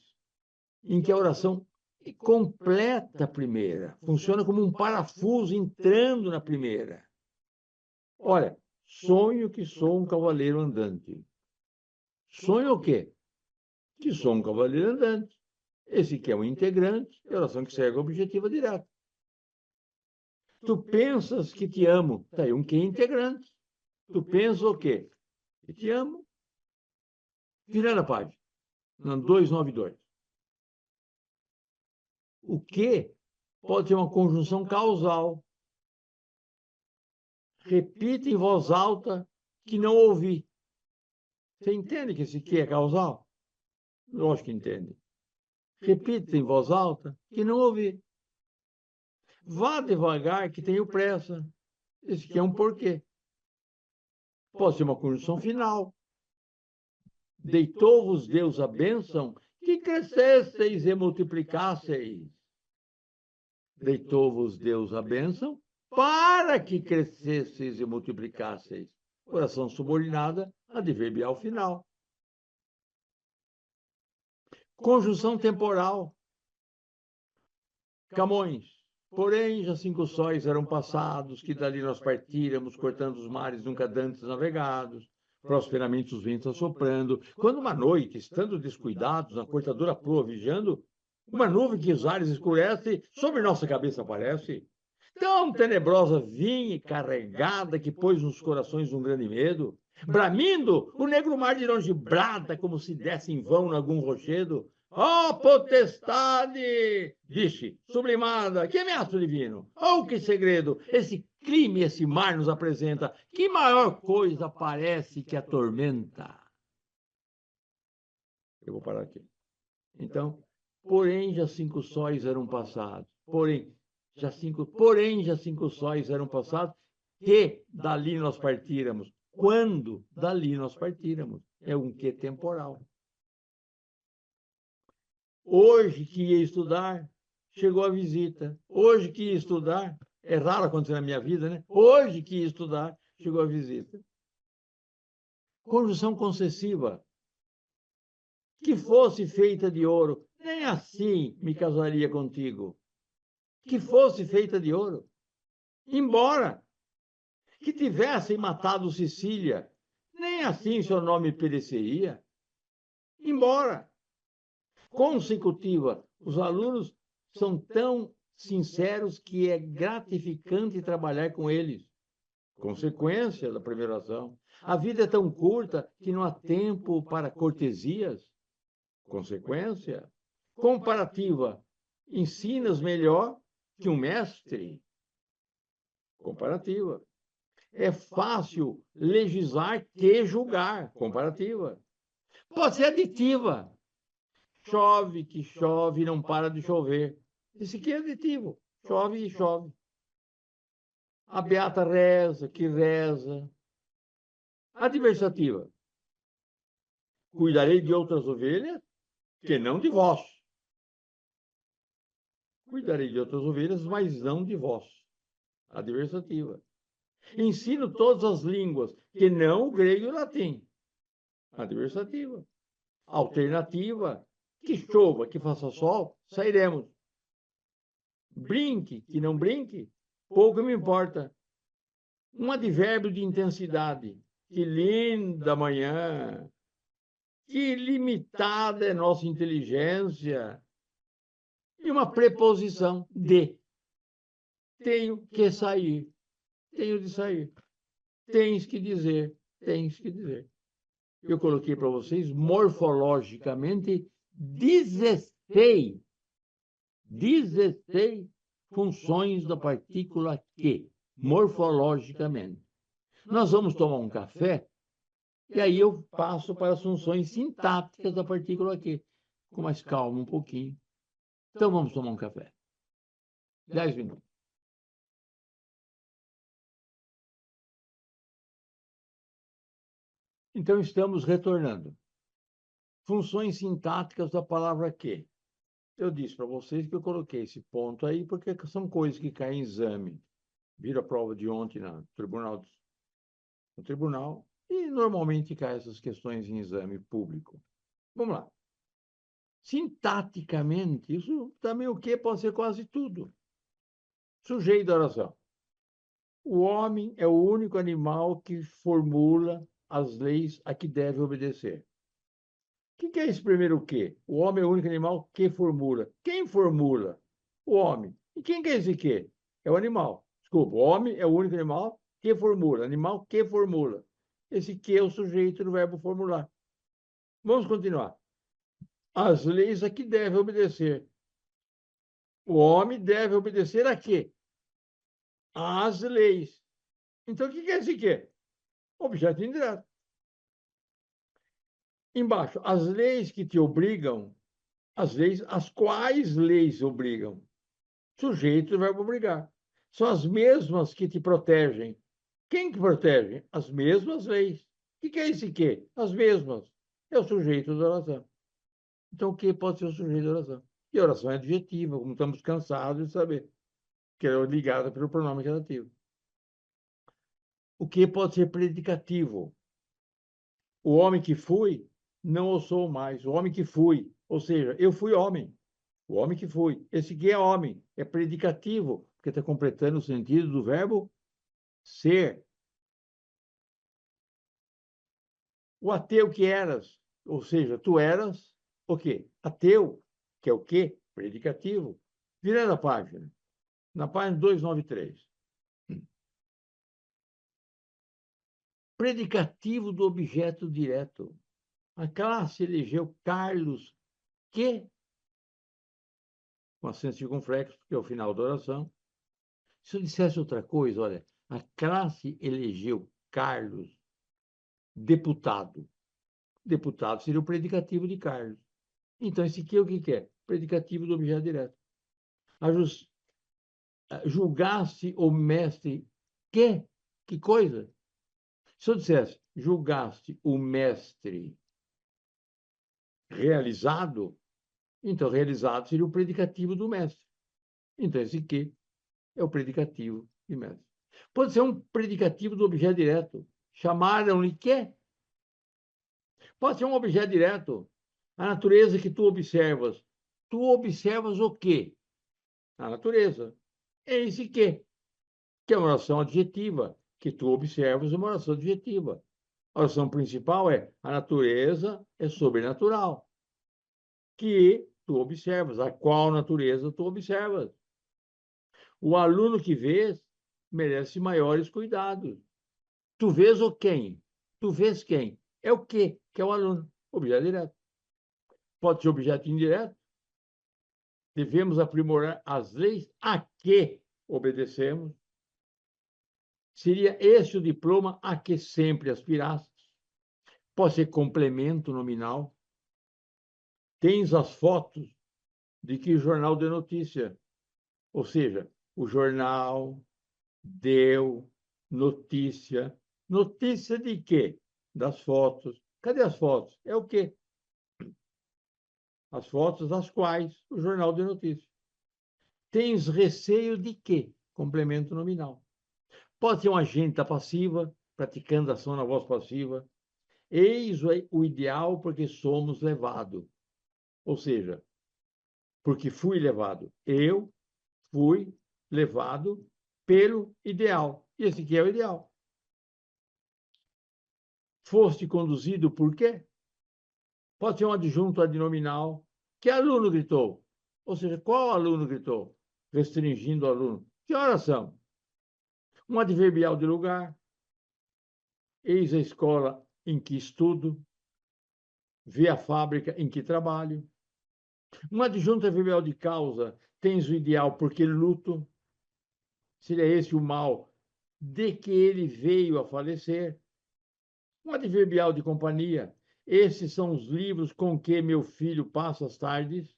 em que a oração completa a primeira, funciona como um parafuso entrando na primeira. Olha, sonho que sou um cavaleiro andante. Sonho o quê? Que sou um cavaleiro andante. Esse aqui é um integrante, é a oração que segue o objetivo direto. Tu pensas que te amo, está aí um que integrante. Tu pensas o quê? Que te amo. Virando a página, no 292. O que pode ser uma conjunção causal. Repita em voz alta que não ouvi. Você entende que esse que é causal? Lógico que entende. Repita em voz alta que não ouvi. Vá devagar que tenho pressa. Esse aqui é um porquê. Pode ser uma conjunção final. Deitou-vos Deus a bênção, que crescesseis e multiplicasseis. Deitou-vos Deus a bênção, para que crescesseis e multiplicasseis. Oração subordinada, adverbial final. Conjunção temporal. Camões. Porém, já 5 sóis eram passados, que dali nós partíramos, cortando os mares nunca dantes navegados, prosperamente os ventos assoprando, quando uma noite, estando descuidados, na cortadora proa vigiando, uma nuvem que os ares escurece, sobre nossa cabeça aparece, tão tenebrosa vinha e carregada, que pôs nos corações um grande medo. Bramindo, o negro mar de longe brada, como se desse em vão em algum rochedo. Ó potestade, disse, sublimada, que ameaço divino, oh, que segredo, esse crime, esse mar nos apresenta, que maior coisa parece que atormenta. Eu vou parar aqui. Então, porém já 5 sóis eram passados, porém já 5 sóis eram passados, que dali nós partíramos. Quando dali nós partíramos? É um que temporal. Hoje que ia estudar, chegou a visita. Hoje que ia estudar, é raro acontecer na minha vida, né? Hoje que ia estudar, chegou a visita. Conjunção concessiva. Que fosse feita de ouro, nem assim me casaria contigo. Que fosse feita de ouro. Embora que tivessem matado Cecília, nem assim seu nome pereceria. Embora consecutiva, os alunos são tão sinceros que é gratificante trabalhar com eles. Consequência da primeira oração. A vida é tão curta que não há tempo para cortesias. Consequência. Comparativa. Ensinas melhor que um mestre. Comparativa. É fácil legislar que julgar. Comparativa. Pode ser aditiva. Chove que chove e não para de chover. Esse aqui é aditivo. Chove e chove. A beata reza que reza. Adversativa. Cuidarei de outras ovelhas que não de vós. Cuidarei de outras ovelhas, mas não de vós. Adversativa. Ensino todas as línguas, que não o grego e o latim. Adversativa. Alternativa. Que chova, que faça sol, sairemos. Brinque, que não brinque, pouco me importa. Um advérbio de intensidade. Que linda manhã. Que limitada é nossa inteligência. E uma preposição de. tenho que sair. Tenho de sair. Tens que dizer. Tens que dizer. Eu coloquei para vocês, morfologicamente, 16 funções da partícula que, morfologicamente. Nós vamos tomar um café, e aí eu passo para as funções sintáticas da partícula que, com mais calma um pouquinho. Então vamos tomar um café. 10 minutos. Então estamos retornando. Funções sintáticas da palavra que. Eu disse para vocês que eu coloquei esse ponto aí porque são coisas que caem em exame. Viram a prova de ontem no tribunal e normalmente caem essas questões em exame público. Vamos lá. Sintaticamente, isso também o que pode ser quase tudo. Sujeito da oração. O homem é o único animal que formula as leis a que deve obedecer. O que é esse primeiro que? O homem é o único animal que formula. Quem formula? O homem. E quem que é esse que? É o animal. Desculpa, o homem é o único animal que formula. Animal que formula. Esse que é o sujeito do verbo formular. Vamos continuar. As leis a que deve obedecer. O homem deve obedecer a quê? Às leis. Então, o que é esse que? Objeto indireto. Embaixo, as leis que te obrigam, as leis, as quais leis obrigam? Sujeito do verbo obrigar. São as mesmas que te protegem. Quem que protege? As mesmas leis. O que é esse que? As mesmas. É o sujeito da oração. Então, o que pode ser o sujeito da oração? E a oração é adjetiva, como estamos cansados de saber, que é ligada pelo pronome relativo. O que pode ser predicativo? O homem que fui, não o sou mais. O homem que fui, ou seja, eu fui homem. O homem que fui. Esse que é homem, é predicativo, porque está completando o sentido do verbo ser. O ateu que eras, ou seja, tu eras o quê? Ateu, que é o quê? Predicativo. Virando a página, na página 293. Predicativo do objeto direto. A classe elegeu Carlos, que, com acento circunflexo, que é o final da oração. Se eu dissesse outra coisa, olha, a classe elegeu Carlos, deputado. Deputado seria o predicativo de Carlos. Então, esse aqui é o que é? Predicativo do objeto direto. Julgasse o mestre que? Que coisa? Se eu dissesse, julgaste o mestre realizado, então realizado seria o predicativo do mestre. Então, esse que é o predicativo de mestre. Pode ser um predicativo do objeto direto. Chamaram-lhe que? Pode ser um objeto direto. A natureza que tu observas. Tu observas o quê? A natureza. É esse que é uma oração adjetiva. Que tu observas uma oração adjetiva. A oração principal é a natureza é sobrenatural. Que tu observas. A qual natureza tu observas. O aluno que vês merece maiores cuidados. Tu vês o quem? Tu vês quem? É o quê? Que é o aluno. Objeto direto. Pode ser objeto indireto. Devemos aprimorar as leis a que obedecemos. Seria esse o diploma a que sempre aspirastes. Pode ser complemento nominal. Tens as fotos de que jornal de notícia. Ou seja, o jornal deu notícia. Notícia de quê? Das fotos. Cadê as fotos? É o quê? As fotos das quais o jornal de notícias. Tens receio de quê? Complemento nominal. Pode ser um agente da passiva, praticando ação na voz passiva. Eis o ideal porque somos levados. Ou seja, porque fui levado. Eu fui levado pelo ideal. E esse aqui é o ideal. Foste conduzido por quê? Pode ser um adjunto adnominal. Que aluno gritou? Ou seja, qual aluno gritou? Restringindo o aluno. Que horas são? Um adverbial de lugar. Eis a escola em que estudo. Vê a fábrica em que trabalho. Um adjunto adverbial de causa. Tens o ideal porque luto. Seria esse o mal de que ele veio a falecer. Um adverbial de companhia. Esses são os livros com que meu filho passa as tardes.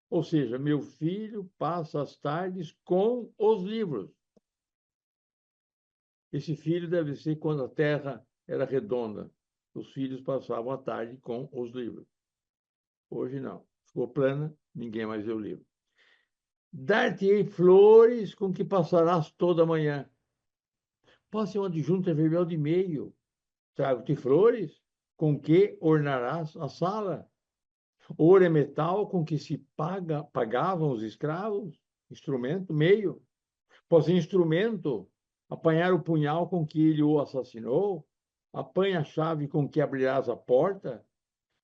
Ou seja, meu filho passa as tardes com os livros. Esse filho deve ser quando a terra era redonda. Os filhos passavam a tarde com os livros. Hoje não. Ficou plana, ninguém mais vê o livro. Dar-te-ei flores com que passarás toda a manhã. Pode ser um adjunto adverbial de meio. Trago-te flores com que ornarás a sala. Ouro é metal com que se pagavam os escravos. Instrumento, meio. Pode ser instrumento. Apanhar o punhal com que ele o assassinou. Apanha a chave com que abrirás a porta.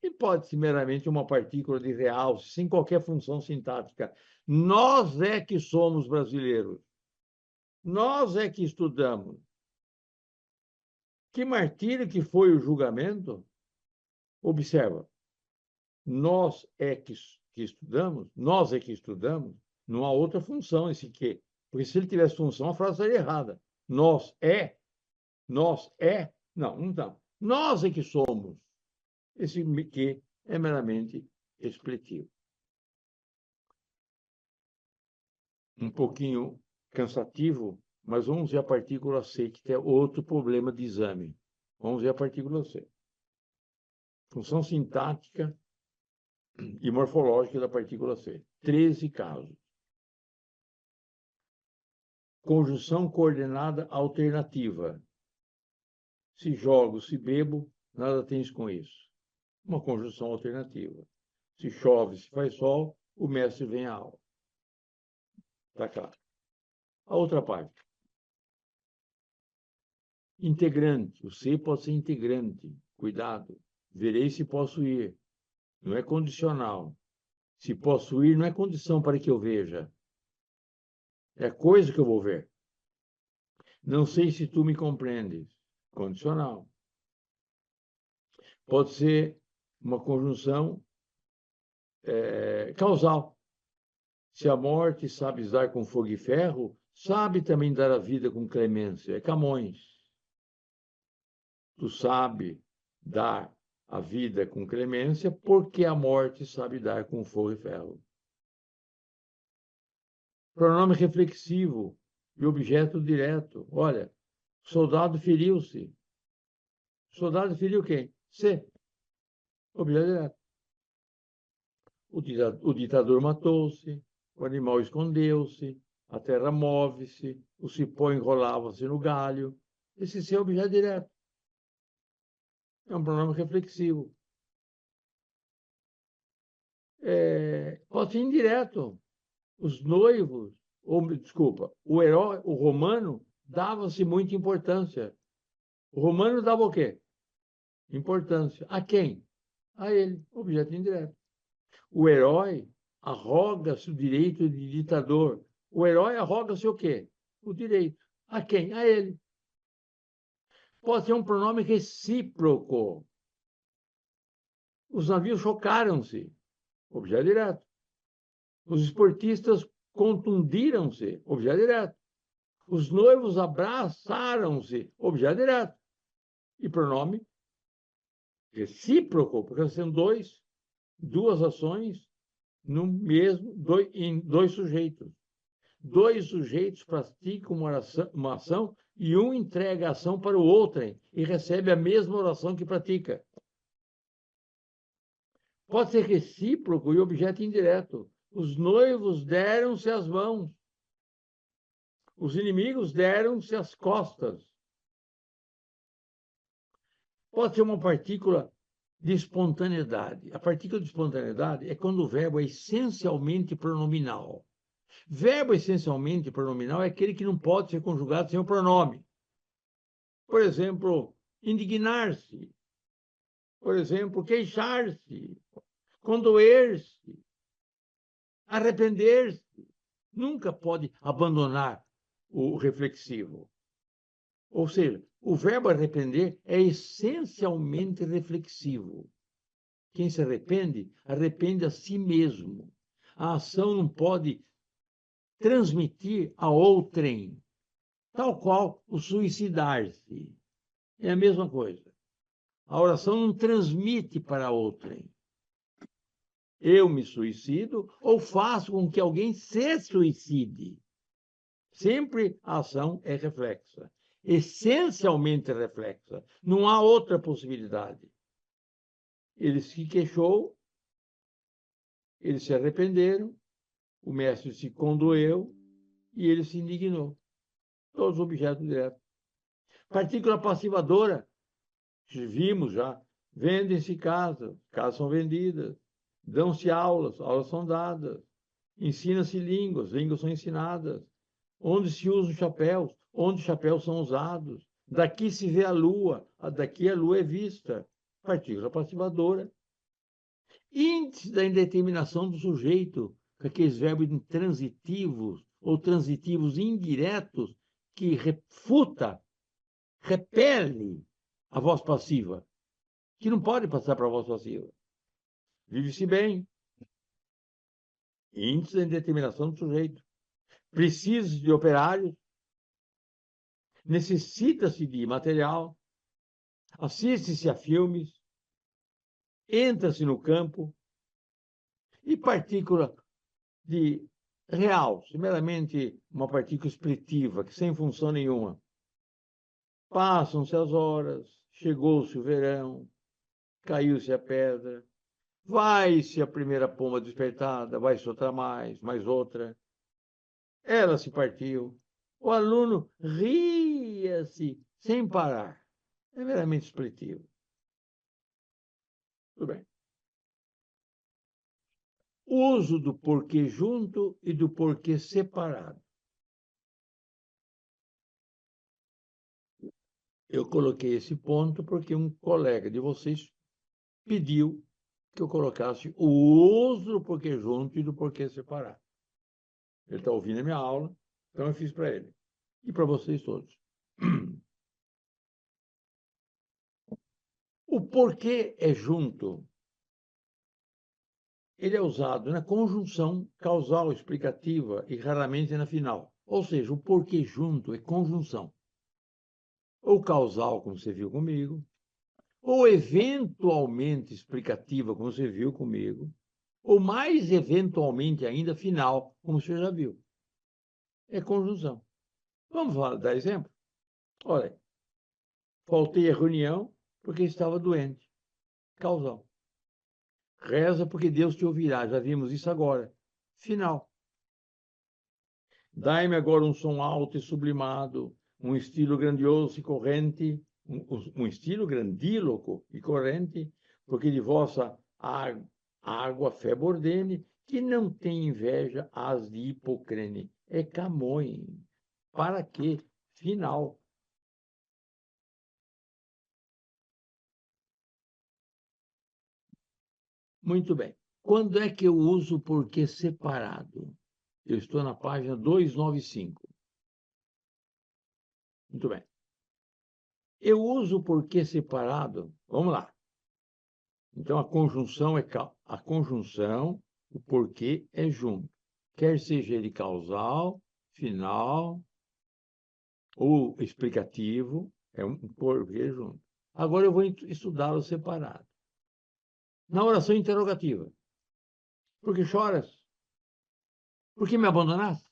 E pode ser meramente uma partícula de realce, sem qualquer função sintática. Nós é que somos brasileiros. Nós é que estudamos. Que martírio que foi o julgamento? Observa, nós é que estudamos, não há outra função esse que. Porque se ele tivesse função, a frase estaria errada. Nós é, não está. Nós é que somos. Esse que é meramente explicativo. Um pouquinho cansativo, mas vamos ver a partícula C, que é outro problema de exame. Vamos ver a partícula C. Função sintática e morfológica da partícula C. 13 casos. Conjunção coordenada alternativa. Se jogo, se bebo, nada tens com isso. Uma conjunção alternativa. Se chove, se faz sol, o mestre vem à aula. Está claro. A outra parte. Integrante. O C pode ser integrante. Cuidado. Verei se posso ir. Não é condicional. Se posso ir, não é condição para que eu veja. É coisa que eu vou ver. Não sei se tu me compreendes. Condicional. Pode ser uma conjunção causal. Se a morte sabe dar com fogo e ferro, sabe também dar a vida com clemência. É Camões. Tu sabe dar a vida com clemência, porque a morte sabe dar com fogo e ferro. Pronome reflexivo e objeto direto. Olha, soldado feriu-se. Soldado feriu quem? C. Objeto direto. O ditador matou-se, o animal escondeu-se, a terra move-se, o cipó enrolava-se no galho. Esse C é objeto direto. É um pronome reflexivo. Pode ser indireto. Os noivos, o herói, o romano, dava-se muita importância. O romano dava o quê? Importância. A quem? A ele, objeto indireto. O herói arroga-se o direito de ditador. O herói arroga-se o quê? O direito. A quem? A ele. Pode ser um pronome recíproco. Os navios chocaram-se. Objeto direto. Os esportistas contundiram-se. Objeto direto. Os noivos abraçaram-se. Objeto direto. E pronome recíproco, porque são duas ações no mesmo, em dois sujeitos. Dois sujeitos praticam uma ação e um entrega a ação para o outrem e recebe a mesma oração que pratica. Pode ser recíproco e objeto indireto. Os noivos deram-se as mãos. Os inimigos deram-se as costas. Pode ser uma partícula de espontaneidade. A partícula de espontaneidade é quando o verbo é essencialmente pronominal. Verbo essencialmente pronominal é aquele que não pode ser conjugado sem o pronome. Por exemplo, indignar-se. Por exemplo, queixar-se. Condoer-se. Arrepender-se. nunca pode abandonar o reflexivo. Ou seja, o verbo arrepender é essencialmente reflexivo. Quem se arrepende, arrepende a si mesmo. A ação não pode transmitir a outrem, tal qual o suicidar-se. É a mesma coisa. A oração não transmite para outrem. Eu me suicido ou faço com que alguém se suicide. Sempre a ação é reflexa, essencialmente reflexa. Não há outra possibilidade. Ele se queixou, eles se arrependeram, o mestre se condoeu e ele se indignou. Todos os objetos diretos. Partícula passivadora, vimos já, vendem-se casas, casas são vendidas, dão-se aulas, aulas são dadas, ensina-se línguas, línguas são ensinadas, onde se usam chapéus, onde chapéus são usados, daqui se vê a lua, daqui a lua é vista, partícula passivadora. Índice da indeterminação do sujeito, com aqueles verbos intransitivos ou transitivos indiretos que refuta, repele a voz passiva, que não pode passar para a voz passiva. Vive-se bem. Índice da indeterminação do sujeito. Precisa de operários. Necessita-se de material. Assiste-se a filmes. Entra-se no campo. E partícula de real, meramente uma partícula explitiva, que sem função nenhuma. Passam-se as horas, chegou-se o verão, caiu-se a pedra, vai-se a primeira pomba despertada, vai-se outra mais outra. Ela se partiu. O aluno ria-se sem parar. É meramente expletivo. Tudo bem. Uso do porquê junto e do porquê separado. Eu coloquei esse ponto porque um colega de vocês pediu que eu colocasse o uso do porquê junto e do porquê separado. Ele está ouvindo a minha aula, então eu fiz para ele. E para vocês todos. O porquê é junto. Ele é usado na conjunção causal explicativa e raramente na final. Ou seja, o porquê junto é conjunção. Ou causal, como você viu comigo, ou eventualmente explicativa, como você viu comigo, ou mais eventualmente ainda final, como você já viu. É conjunção. Vamos dar exemplo? Olha, faltei à reunião porque estava doente. Causal. Reza porque Deus te ouvirá. Já vimos isso agora. Final. Dai-me agora um som alto e sublimado, um estilo grandioso e corrente, um estilo grandíloco e corrente, porque de vossa água fé bordene, que não tem inveja as de Hipocrene. É Camões. Para quê? Final. Muito bem. Quando é que eu uso o porquê separado? Eu estou na página 295. Muito bem. Eu uso o porquê separado. Vamos lá. Então, a conjunção, o porquê é junto. Quer seja ele causal, final ou explicativo, é um porquê junto. Agora eu vou estudá-lo separado. Na oração interrogativa. Por que choras? Por que me abandonaste?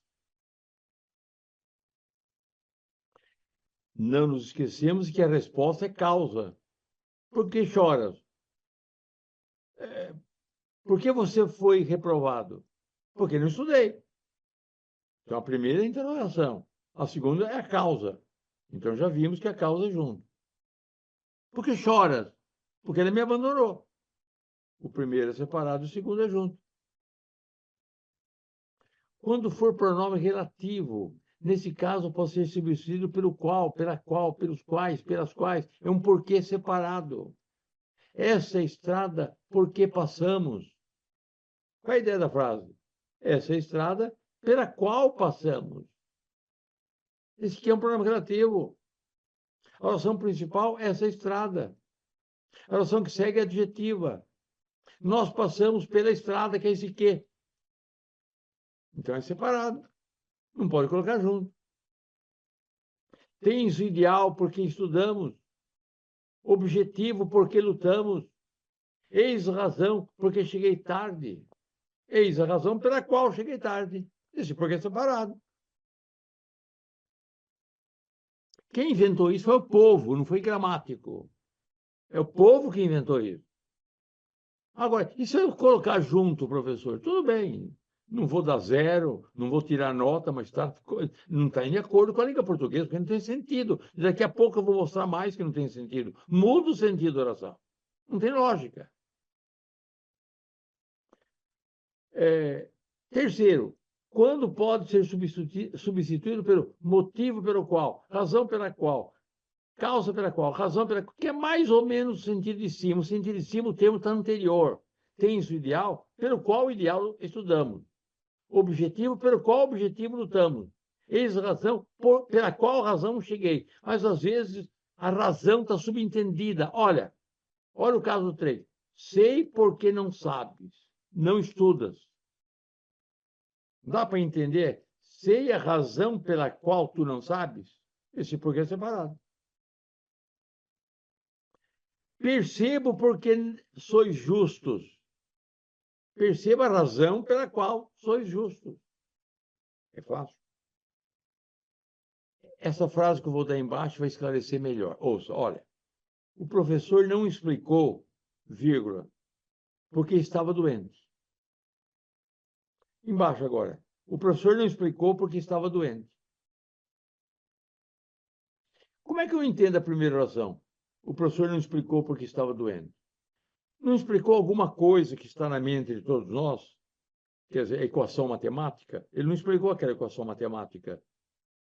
Não nos esquecemos que a resposta é causa. Por que choras? Por que você foi reprovado? Porque não estudei. Então, a primeira é a interrogação. A segunda é a causa. Então, já vimos que a causa é junto. Por que choras? Porque ele me abandonou. O primeiro é separado, o segundo é junto. Quando for pronome relativo, nesse caso pode ser substituído pelo qual, pela qual, pelos quais, pelas quais. É um porquê separado. Essa estrada, por que passamos? Qual é a ideia da frase? Essa estrada pela qual passamos. Esse aqui é um problema relativo. A oração principal é essa estrada. A oração que segue é adjetiva. Nós passamos pela estrada, que é esse quê. Então é separado. Não pode colocar junto. Tens o ideal porque estudamos. Objetivo porque lutamos. Eis a razão porque cheguei tarde. Eis a razão pela qual cheguei tarde. Esse porque é separado. Quem inventou isso foi o povo, não foi gramático. É o povo que inventou isso. Agora, e se eu colocar junto, professor? Tudo bem. Não vou dar zero, não vou tirar nota, mas não está de acordo com a língua portuguesa, porque não tem sentido. Daqui a pouco eu vou mostrar mais que não tem sentido. Muda o sentido da oração. Não tem lógica. Terceiro, quando pode ser substituído pelo motivo pelo qual, razão pela qual, causa pela qual, razão pela qual, que é mais ou menos o sentido de cima. O sentido de cima, o termo está anterior. Tem o ideal, pelo qual o ideal estudamos. Objetivo, pelo qual objetivo lutamos. Eis a razão pela qual razão cheguei. Mas, às vezes, a razão está subentendida. Olha o caso 3. Sei porque não sabes, não estudas. Dá para entender? Sei a razão pela qual tu não sabes? Esse porquê é separado. Percebo porque sois justos. Perceba a razão pela qual sois justos. É fácil. Essa frase que eu vou dar embaixo vai esclarecer melhor. Ouça, olha. O professor não explicou, vírgula, porque estava doente. Embaixo agora. O professor não explicou porque estava doente. Como é que eu entendo a primeira oração? O professor não explicou porque estava doente. Não explicou alguma coisa que está na mente de todos nós? Quer dizer, a equação matemática? Ele não explicou aquela equação matemática.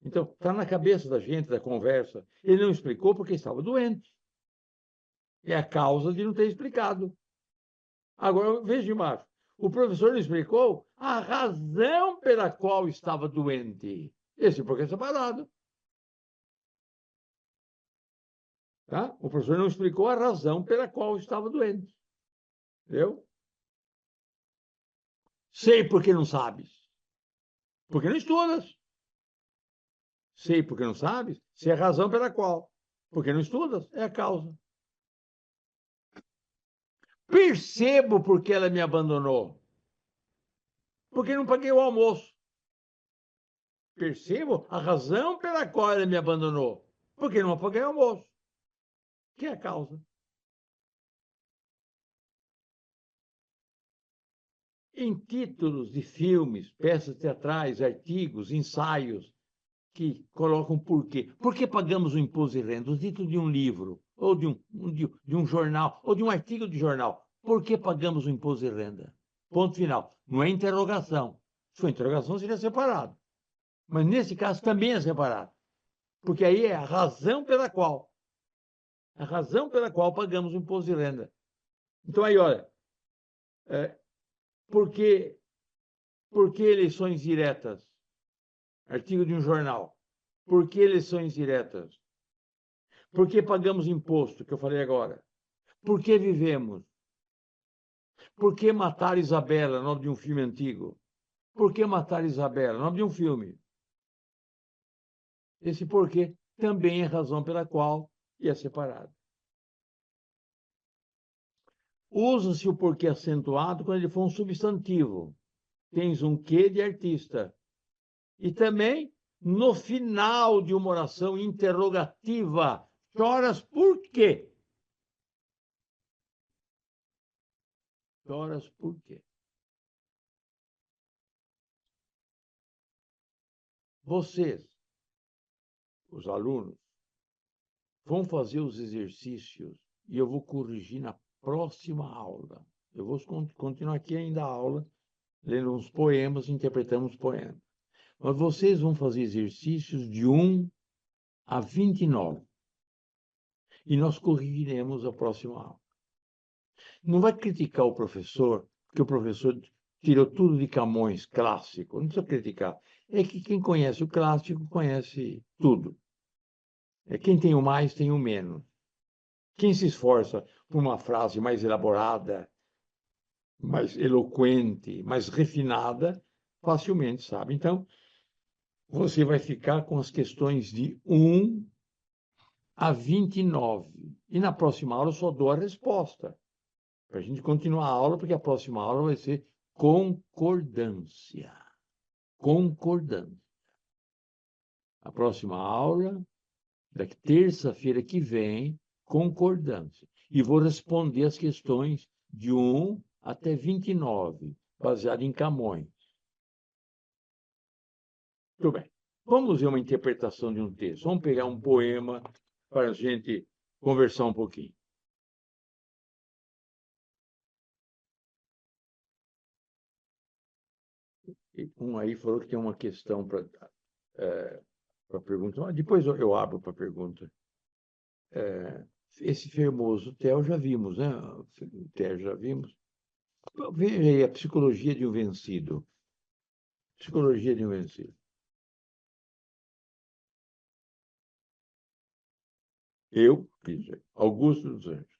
Então, está na cabeça da gente, da conversa. Ele não explicou porque estava doente. É a causa de não ter explicado. Agora, veja embaixo. O professor não explicou a razão pela qual estava doente. Esse porque é separado. Tá? O professor não explicou a razão pela qual estava doente. Entendeu? Sei porque não sabes. Porque não estudas. Sei porque não sabes. Sei a razão pela qual. Porque não estudas. É a causa. Percebo porque ela me abandonou. Porque não paguei o almoço. Percebo a razão pela qual ela me abandonou. Porque não paguei o almoço. Que é a causa. Em títulos de filmes, peças teatrais, artigos, ensaios, que colocam por quê. Por que pagamos o imposto de renda? O título de um livro, ou de um jornal, ou de um artigo de jornal. Por que pagamos o imposto de renda? Ponto final. Não é interrogação. Se for interrogação, seria separado. Mas, nesse caso, também é separado. Porque aí é a razão pela qual. A razão pela qual pagamos o imposto de renda. Então, aí, olha, por que eleições diretas? Artigo de um jornal. Por que eleições diretas? Por que pagamos imposto, que eu falei agora? Por que vivemos? Por que matar Isabela, nome de um filme antigo? Por que matar Isabela, nome de um filme? Esse porquê também é razão pela qual é separado. Usa-se o porquê acentuado quando ele for um substantivo. Tens um quê de artista. E também no final de uma oração interrogativa. Choras por quê? Choras por quê? Vocês, os alunos, vão fazer os exercícios e eu vou corrigir na próxima aula. Eu vou continuar aqui ainda a aula, lendo uns poemas, interpretando uns poemas. Mas vocês vão fazer exercícios de 1 a 29. E nós corrigiremos a próxima aula. Não vai criticar o professor, porque o professor tirou tudo de Camões, clássico, não precisa criticar. É que quem conhece o clássico conhece tudo. É quem tem o mais, tem o menos. Quem se esforça por uma frase mais elaborada, mais eloquente, mais refinada, facilmente sabe. Então, você vai ficar com as questões de 1 a 29. E na próxima aula eu só dou a resposta. Para a gente continuar a aula, porque a próxima aula vai ser concordância. Concordância. A próxima aula, da terça-feira que vem, concordância. E vou responder as questões de 1 até 29, baseado em Camões. Muito bem. Vamos ver uma interpretação de um texto. Vamos pegar um poema para a gente conversar um pouquinho. Um aí falou que tem uma questão para perguntar. Depois eu abro para pergunta. Esse famoso TEL já vimos, né? O TEL já vimos. Veja aí a psicologia de um vencido. Psicologia de um vencido. Eu, Augusto dos Anjos.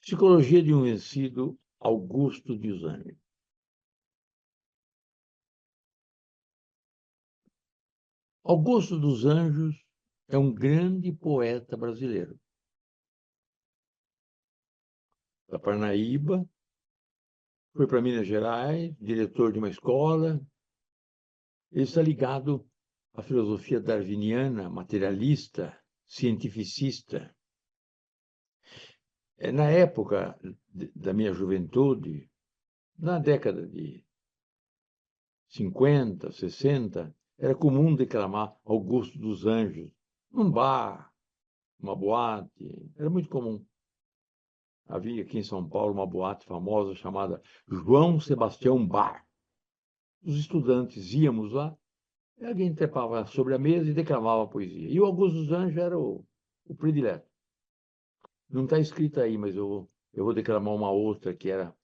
Psicologia de um vencido, Augusto dos Anjos. Augusto dos Anjos é um grande poeta brasileiro. Da Parnaíba, foi para Minas Gerais, diretor de uma escola. Ele está ligado à filosofia darwiniana, materialista, cientificista. Na época da minha juventude, na década de 50, 60, era comum declamar Augusto dos Anjos num bar, uma boate, era muito comum. Havia aqui em São Paulo uma boate famosa chamada João Sebastião Bar. Os estudantes íamos lá, e alguém trepava sobre a mesa e declamava poesia. E o Augusto dos Anjos era o predileto. Não está escrito aí, mas eu vou declamar uma outra que era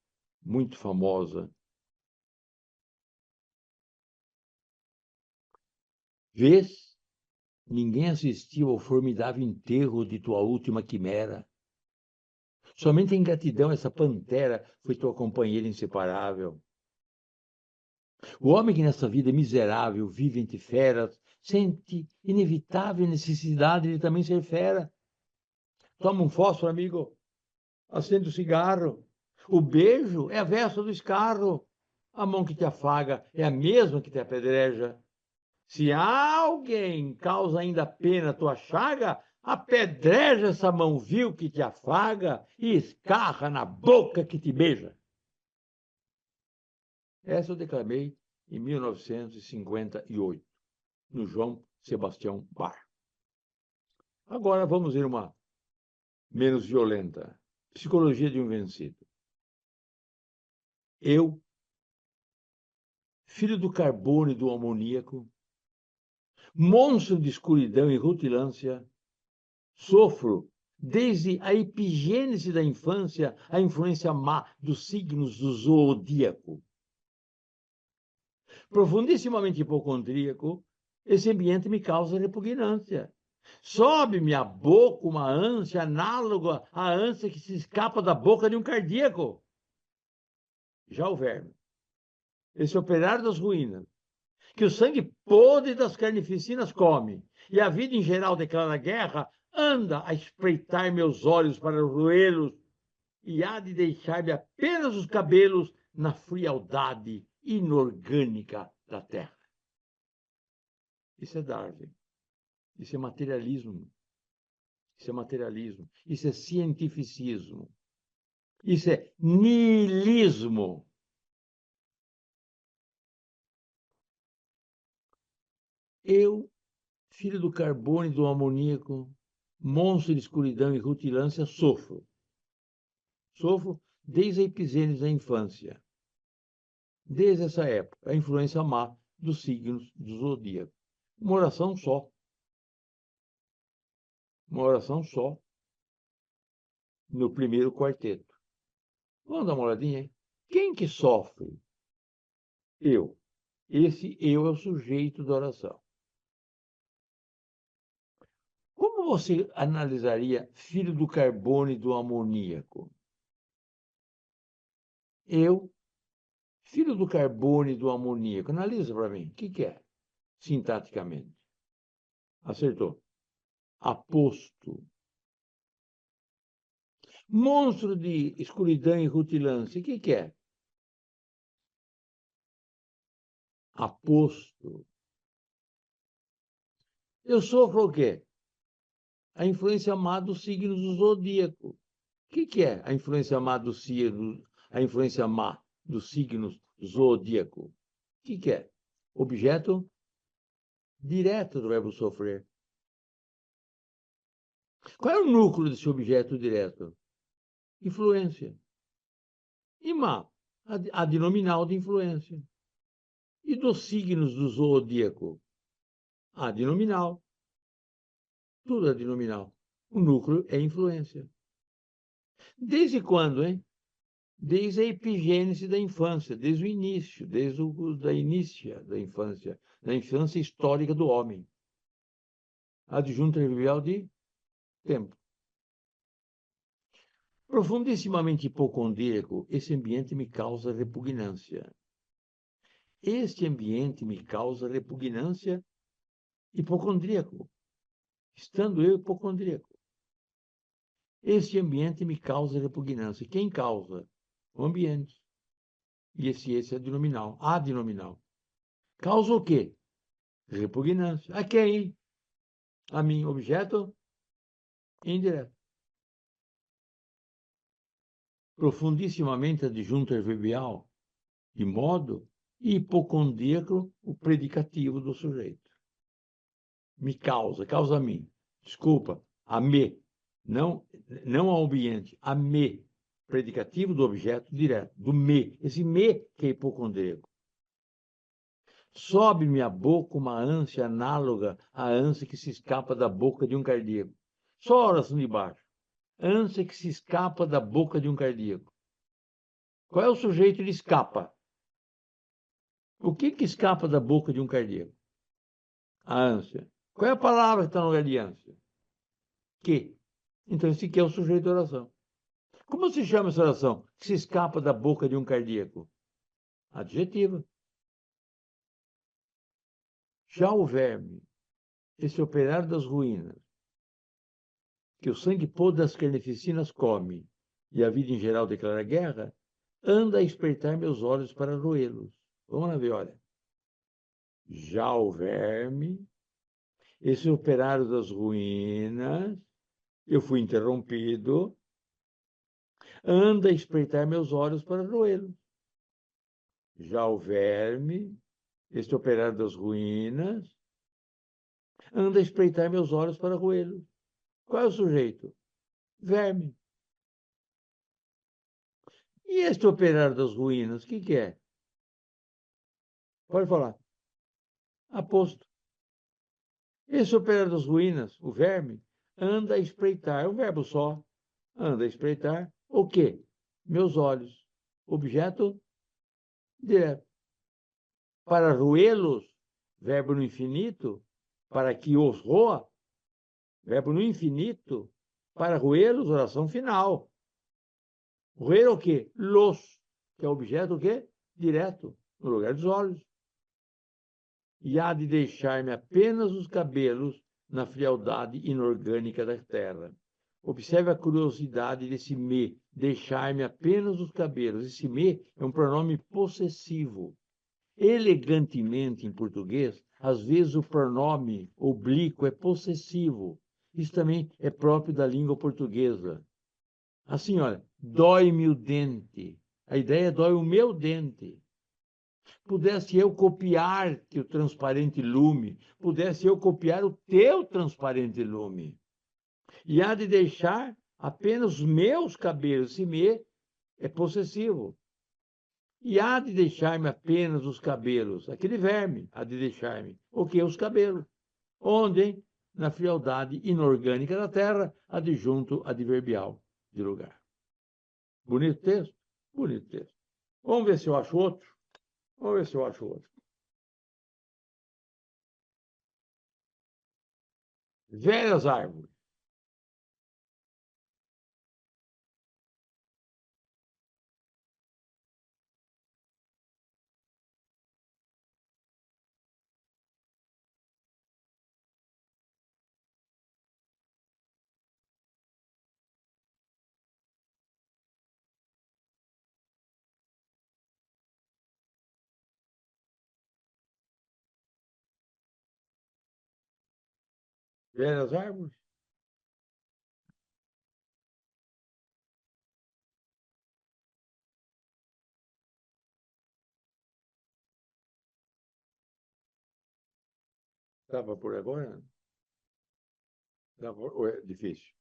muito famosa. Vês, ninguém assistiu ao formidável enterro de tua última quimera. Somente em gratidão essa pantera foi tua companheira inseparável. O homem que nessa vida miserável vive entre feras sente inevitável necessidade de também ser fera. Toma um fósforo, amigo. Acende o cigarro. O beijo é a vesta do escarro. A mão que te afaga é a mesma que te apedreja. Se alguém causa ainda pena tua chaga, apedreja essa mão vil que te afaga e escarra na boca que te beija. Essa eu declamei em 1958, no João Sebastião Bar. Agora vamos ver uma menos violenta. Psicologia de um vencido. Eu, filho do carbono e do amoníaco, monstro de escuridão e rutilância, sofro, desde a epigênese da infância, a influência má dos signos do zodíaco. Profundissimamente hipocondríaco, esse ambiente me causa repugnância. Sobe-me à boca uma ânsia análoga à ânsia que se escapa da boca de um cardíaco. Já o verme, esse operário das ruínas, que o sangue podre das carnificinas come, e a vida em geral declara guerra, anda a espreitar meus olhos para roê-los, e há de deixar-me apenas os cabelos na frialdade inorgânica da terra. Isso é Darwin. Isso é materialismo. Isso é materialismo. Isso é cientificismo. Isso é niilismo. Eu, filho do carbono e do amoníaco, monstro de escuridão e rutilância, sofro. Sofro desde a epigênese da infância. Desde essa época, a influência má dos signos do zodíaco. Uma oração só. Uma oração só. no primeiro quarteto. Vamos dar uma olhadinha, hein? Quem que sofre? Eu. Esse eu é o sujeito da oração. Como você analisaria filho do carbono e do amoníaco? Eu, filho do carbono e do amoníaco. Analisa para mim. O que é? Sintaticamente. Acertou. Aposto. Monstro de escuridão e rutilância. O que é? Aposto. Eu sofro o quê? A influência má dos signos do zodíaco. O que é a influência má dos signos, a influência má dos signos zodíaco? O que é? Objeto direto do verbo sofrer. Qual é o núcleo desse objeto direto? Influência. E má, a denominal de influência. E dos signos do zodíaco? A denominal. Tudo é denominal. O núcleo é influência. Desde quando, hein? Desde a epigênese da infância, desde o início, desde da inícia da infância histórica do homem. Adjunto trivial de tempo. Profundissimamente hipocondríaco, esse ambiente me causa repugnância. Este ambiente me causa repugnância hipocondríaco, estando eu hipocondríaco. Este ambiente me causa repugnância. Quem causa? O ambiente. E esse é denominal, adnominal. Causa o quê? Repugnância. A quem? A mim, objeto indireto. Profundissimamente adjunto adverbial, de modo hipocondríaco, o predicativo do sujeito. Me causa, causa a mim. Desculpa, a me. Não ao ambiente, a me. Predicativo do objeto direto, do me. Esse me que é hipocondríaco. Sobe-me à boca uma ânsia análoga à ânsia que se escapa da boca de um cardíaco. Só a oração de baixo. Ânsia que se escapa da boca de um cardíaco. Qual é o sujeito de escapa? O que escapa da boca de um cardíaco? A ânsia. Qual é a palavra que está no lugar de ânsia? Que. Então, esse que é o sujeito da oração. Como se chama essa oração? Que se escapa da boca de um cardíaco? Adjetiva. Já o verme, esse operário das ruínas, que o sangue podre das carnificinas come, e a vida em geral declara guerra, anda a espreitar meus olhos para roê-los. Vamos lá ver, olha. Já o verme, esse operário das ruínas, eu fui interrompido, anda a espreitar meus olhos para roê-los. Já o verme, este operário das ruínas, anda a espreitar meus olhos para roê-los. Qual é o sujeito? Verme. E este operário das ruínas, o que é? Pode falar. Aposto. Esse operário das ruínas, o verme, anda a espreitar, é um verbo só, anda a espreitar o quê? Meus olhos. Objeto direto. Para roê-los, verbo no infinito, para que os roa, verbo no infinito, para roê-los, oração final. Roer o quê? Los, que é objeto o quê? Direto, no lugar dos olhos. E há de deixar-me apenas os cabelos na frialdade inorgânica da terra. Observe a curiosidade desse me, deixar-me apenas os cabelos. Esse me é um pronome possessivo. Elegantemente, em português, às vezes o pronome oblíquo é possessivo. Isso também é próprio da língua portuguesa. Assim, olha, dói-me o dente. A ideia é dói o meu dente. Pudesse eu copiar-te o transparente lume, pudesse eu copiar o teu transparente lume. E há de deixar apenas os meus cabelos. Esse me é possessivo. E há de deixar-me apenas os cabelos. Aquele verme há de deixar-me. O que? Os cabelos. Onde? Na frialdade inorgânica da terra, adjunto adverbial. de lugar. Bonito texto? Bonito texto. Vamos ver se eu acho outro? Vamos ver se eu acho outro. Velhas árvores. Velhas árvores? Dá para por agora? Dá pra, ou é difícil?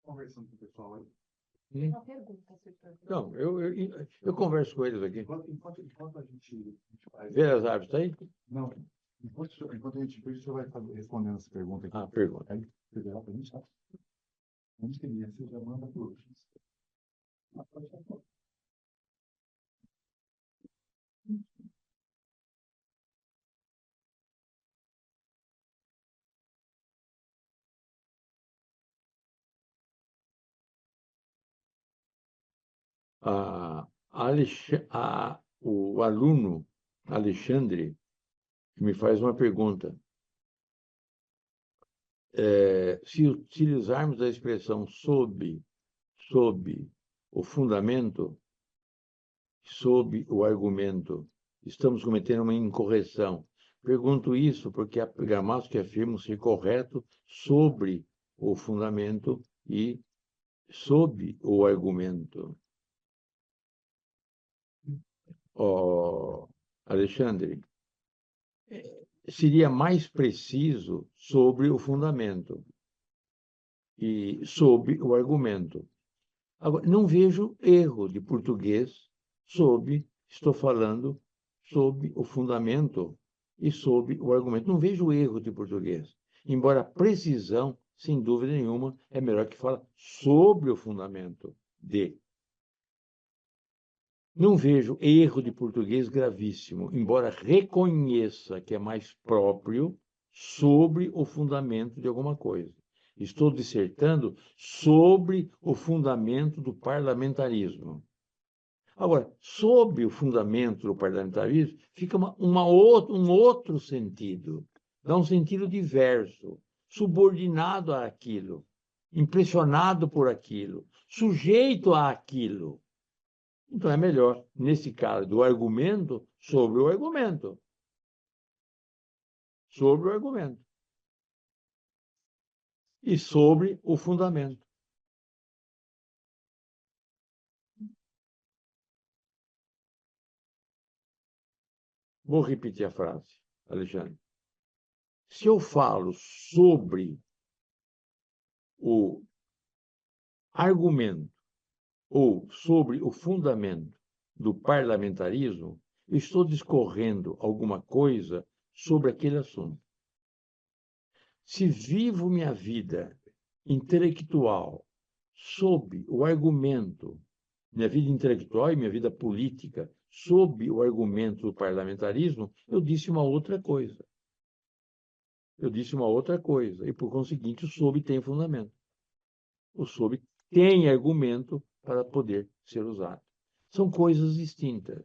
Conversando com o pessoal aí. Uma pergunta, se pergunta. Não, eu converso com eles aqui. Enquanto a gente faz. Velhas árvores, está aí? Não. Enquanto a gente. O senhor vai respondendo essa pergunta aqui. Ah, pergunta. Aí, federal para a gente, tá? Onde tem você já manda por hoje. O aluno Alexandre me faz uma pergunta. Se utilizarmos a expressão sob o fundamento, sob o argumento, estamos cometendo uma incorreção. Pergunto isso porque há gramáticos que afirmam ser correto sobre o fundamento e sob o argumento. Alexandre, seria mais preciso sobre o fundamento e sob o argumento. Agora, não vejo erro de português estou falando sob o fundamento e sob o argumento. Não vejo erro de português. Embora a precisão, sem dúvida nenhuma, é melhor que fala sobre o fundamento de. Não vejo erro de português gravíssimo, embora reconheça que é mais próprio sobre o fundamento de alguma coisa. Estou dissertando sobre o fundamento do parlamentarismo. Agora, sob o fundamento do parlamentarismo, fica um outro sentido, dá um sentido diverso, subordinado àquilo, impressionado por aquilo, sujeito àquilo. Então, é melhor, nesse caso, do argumento sobre o argumento. Sobre o argumento. E sobre o fundamento. Vou repetir a frase, Alexandre. Se eu falo sobre o argumento ou sobre o fundamento do parlamentarismo, eu estou discorrendo alguma coisa sobre aquele assunto. Se vivo minha vida intelectual sob o argumento, minha vida intelectual e minha vida política, sob o argumento do parlamentarismo, eu disse uma outra coisa. Eu disse uma outra coisa, e por conseguinte o sob tem fundamento. O sob tem argumento para poder ser usado. São coisas distintas,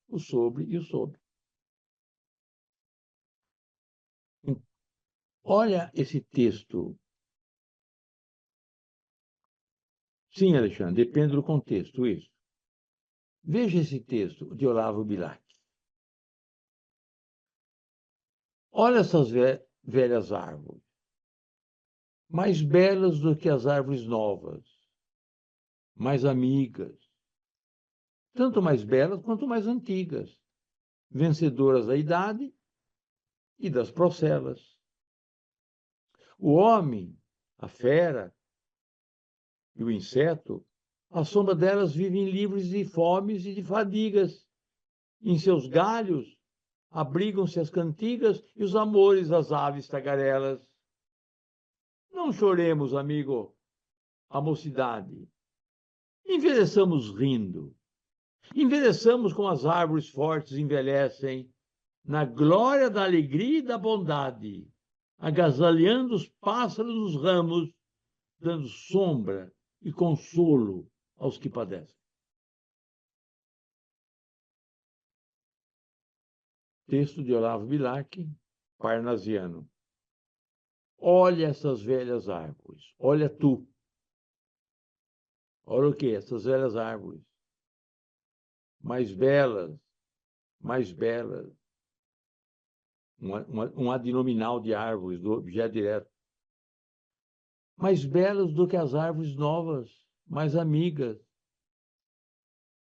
o sobre e o sob. Olha esse texto. Sim, Alexandre, depende do contexto, isso. Veja esse texto de Olavo Bilac. Olha essas velhas árvores, mais belas do que as árvores novas, mais amigas, tanto mais belas quanto mais antigas, vencedoras da idade e das procelas. O homem, a fera e o inseto, à sombra delas vivem livres de fomes e de fadigas. Em seus galhos abrigam-se as cantigas e os amores das aves tagarelas. Não choremos, amigo, a mocidade. Envelheçamos rindo. Envelheçamos como as árvores fortes envelhecem, na glória da alegria e da bondade, agasalhando os pássaros nos ramos, dando sombra e consolo aos que padecem. Texto de Olavo Bilac, parnasiano. Olha essas velhas árvores, olha tu. Olha o que? Essas velhas árvores. Mais belas, mais belas. Um adnominal de árvores, do objeto direto. Mais belas do que as árvores novas, mais amigas.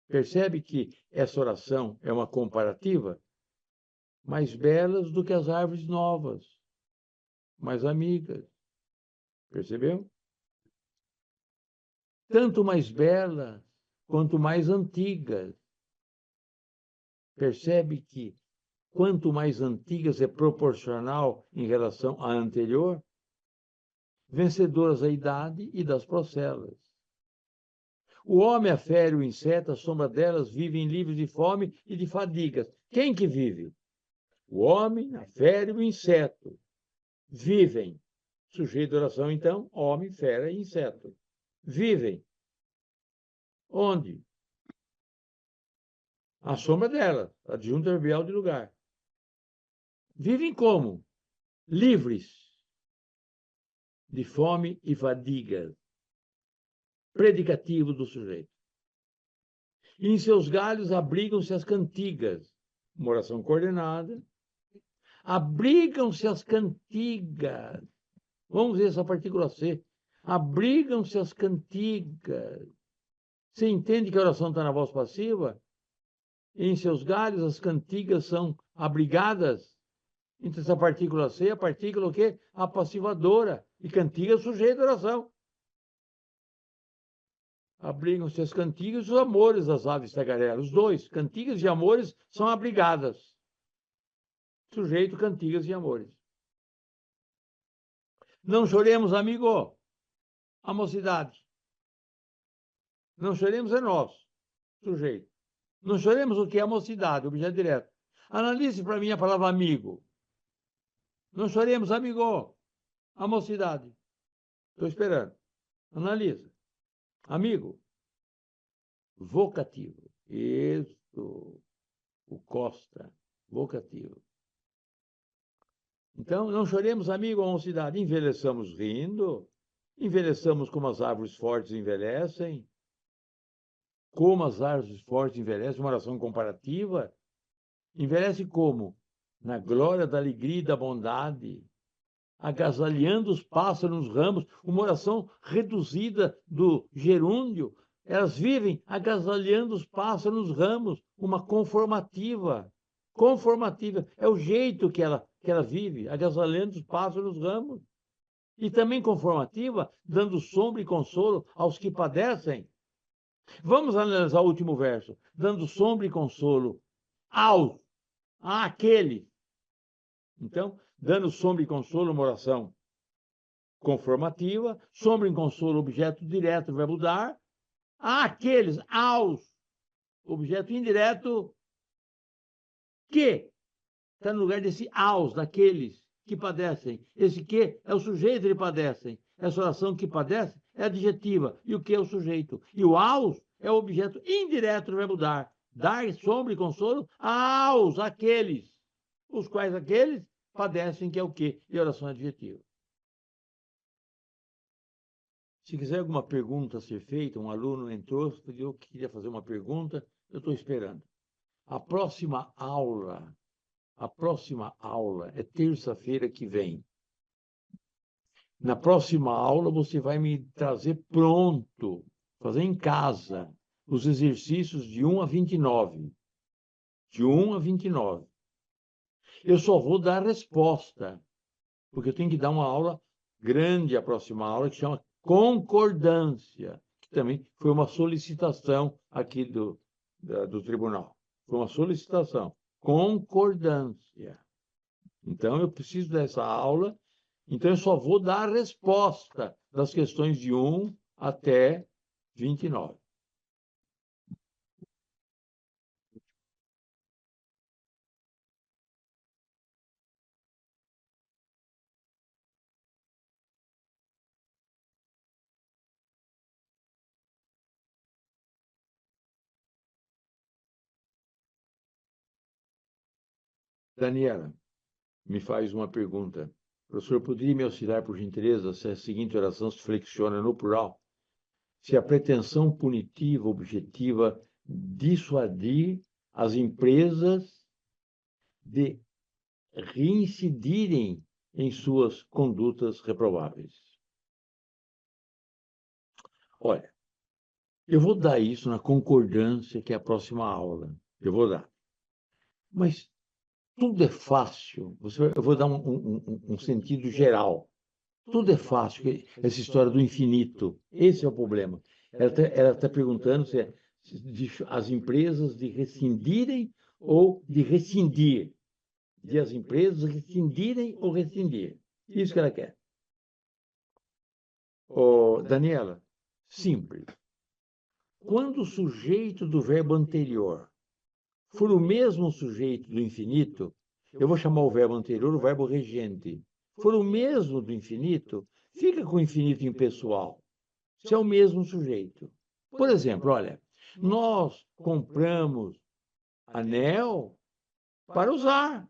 Percebe que essa oração é uma comparativa? Mais belas do que as árvores novas, mais amigas. Percebeu? Tanto mais belas quanto mais antigas. Percebe que quanto mais antigas é proporcional em relação à anterior? Vencedoras da idade e das procelas. O homem, a fera e o inseto, à sombra delas, vivem livres de fome e de fadigas. Quem que vive? O homem, a fera e o inseto vivem. Sujeito de oração, então, homem, fera e inseto. Vivem. Onde? À sombra dela, adjunto adverbial de lugar. Vivem como? Livres de fome e fadigas. Predicativo do sujeito. E em seus galhos abrigam-se as cantigas. Uma oração coordenada. Abrigam-se as cantigas. Vamos ver essa partícula C. Abrigam-se as cantigas. Você entende que a oração está na voz passiva? Em seus galhos, as cantigas são abrigadas. Então, essa partícula C, a partícula o quê? Apassivadora. E cantiga é sujeito à oração. Abrigam-se as cantigas e os amores das aves tagarelas. Os dois, cantigas e amores, são abrigadas. Sujeito, cantigas e amores. Não choremos, amigo, a mocidade. Não choremos é nós, sujeito. Não choremos o que é a mocidade, objeto direto. Analise para mim a palavra amigo. Não choremos, amigo, a mocidade. Estou esperando. Analisa. Amigo. Vocativo. Isso. O Costa. Vocativo. Então, não choremos, amigo, a mocidade. Envelheçamos rindo. Envelheçamos como as árvores fortes envelhecem. Como as árvores fortes envelhecem, uma oração comparativa. Envelhece como? Na glória da alegria e da bondade, agasalhando os pássaros nos ramos, uma oração reduzida do gerúndio. Elas vivem agasalhando os pássaros nos ramos, uma conformativa. Conformativa é o jeito que ela vive, agasalhando os pássaros nos ramos. E também conformativa, dando sombra e consolo aos que padecem. Vamos analisar o último verso. Dando sombra e consolo àqueles. Então, dando sombra e consolo, uma oração conformativa. Sombra e consolo, objeto direto, verbo dar. Àqueles, aos, objeto indireto, que está no lugar desse aos, daqueles que padecem. Esse que é o sujeito que padecem. Essa oração que padece é adjetiva. E o que é o sujeito? E o aos é o objeto indireto do verbo dar. Dar sombra e consolo aos, aqueles. Os quais aqueles padecem, que é o quê? E oração adjetiva. Se quiser alguma pergunta a ser feita, um aluno entrou, pediu que queria fazer uma pergunta, eu estou esperando. A próxima aula é terça-feira que vem. Na próxima aula, você vai me trazer pronto, fazer em casa, os exercícios de 1 a 29. De 1 a 29. Eu só vou dar a resposta, porque eu tenho que dar uma aula grande, a próxima aula, que chama concordância, que também foi uma solicitação aqui do tribunal. Foi uma solicitação. Concordância. Então, eu preciso dessa aula Então, eu só vou dar a resposta das questões de 1 até 29. Daniela, me faz uma pergunta. Professor, poderia me auxiliar, por gentileza, se a seguinte oração se flexiona no plural? Se a pretensão punitiva objetiva dissuadir as empresas de reincidirem em suas condutas reprováveis. Olha, eu vou dar isso na concordância, que é a próxima aula. Eu vou dar. Mas tudo é fácil. Eu vou dar um sentido geral. Tudo é fácil, essa história do infinito. Esse é o problema. Ela está perguntando se as empresas de rescindirem ou de rescindir. De as empresas rescindirem ou rescindir. Isso que ela quer. Daniela, simples. Quando o sujeito do verbo anterior for o mesmo sujeito do infinito, eu vou chamar o verbo anterior o verbo regente. For o mesmo do infinito, fica com o infinito impessoal. Se é o mesmo sujeito. Por exemplo, olha, nós compramos anel para usar.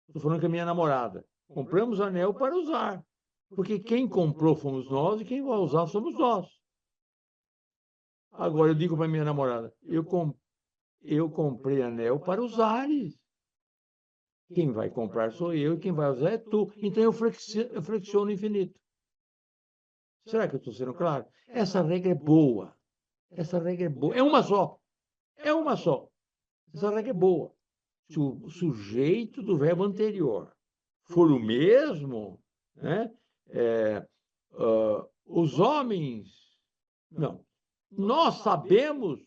Estou falando com a minha namorada. Compramos anel para usar. Porque quem comprou fomos nós e quem vai usar somos nós. Agora eu digo para minha namorada, eu comprei anel para usares. Quem vai comprar sou eu e quem vai usar é tu. Então eu flexiono o infinito. Será que eu estou sendo claro? Essa regra é boa. Essa regra é boa. É uma só. É uma só. Essa regra é boa. Se o sujeito do verbo anterior for o mesmo, né? Os homens... Não. Nós sabemos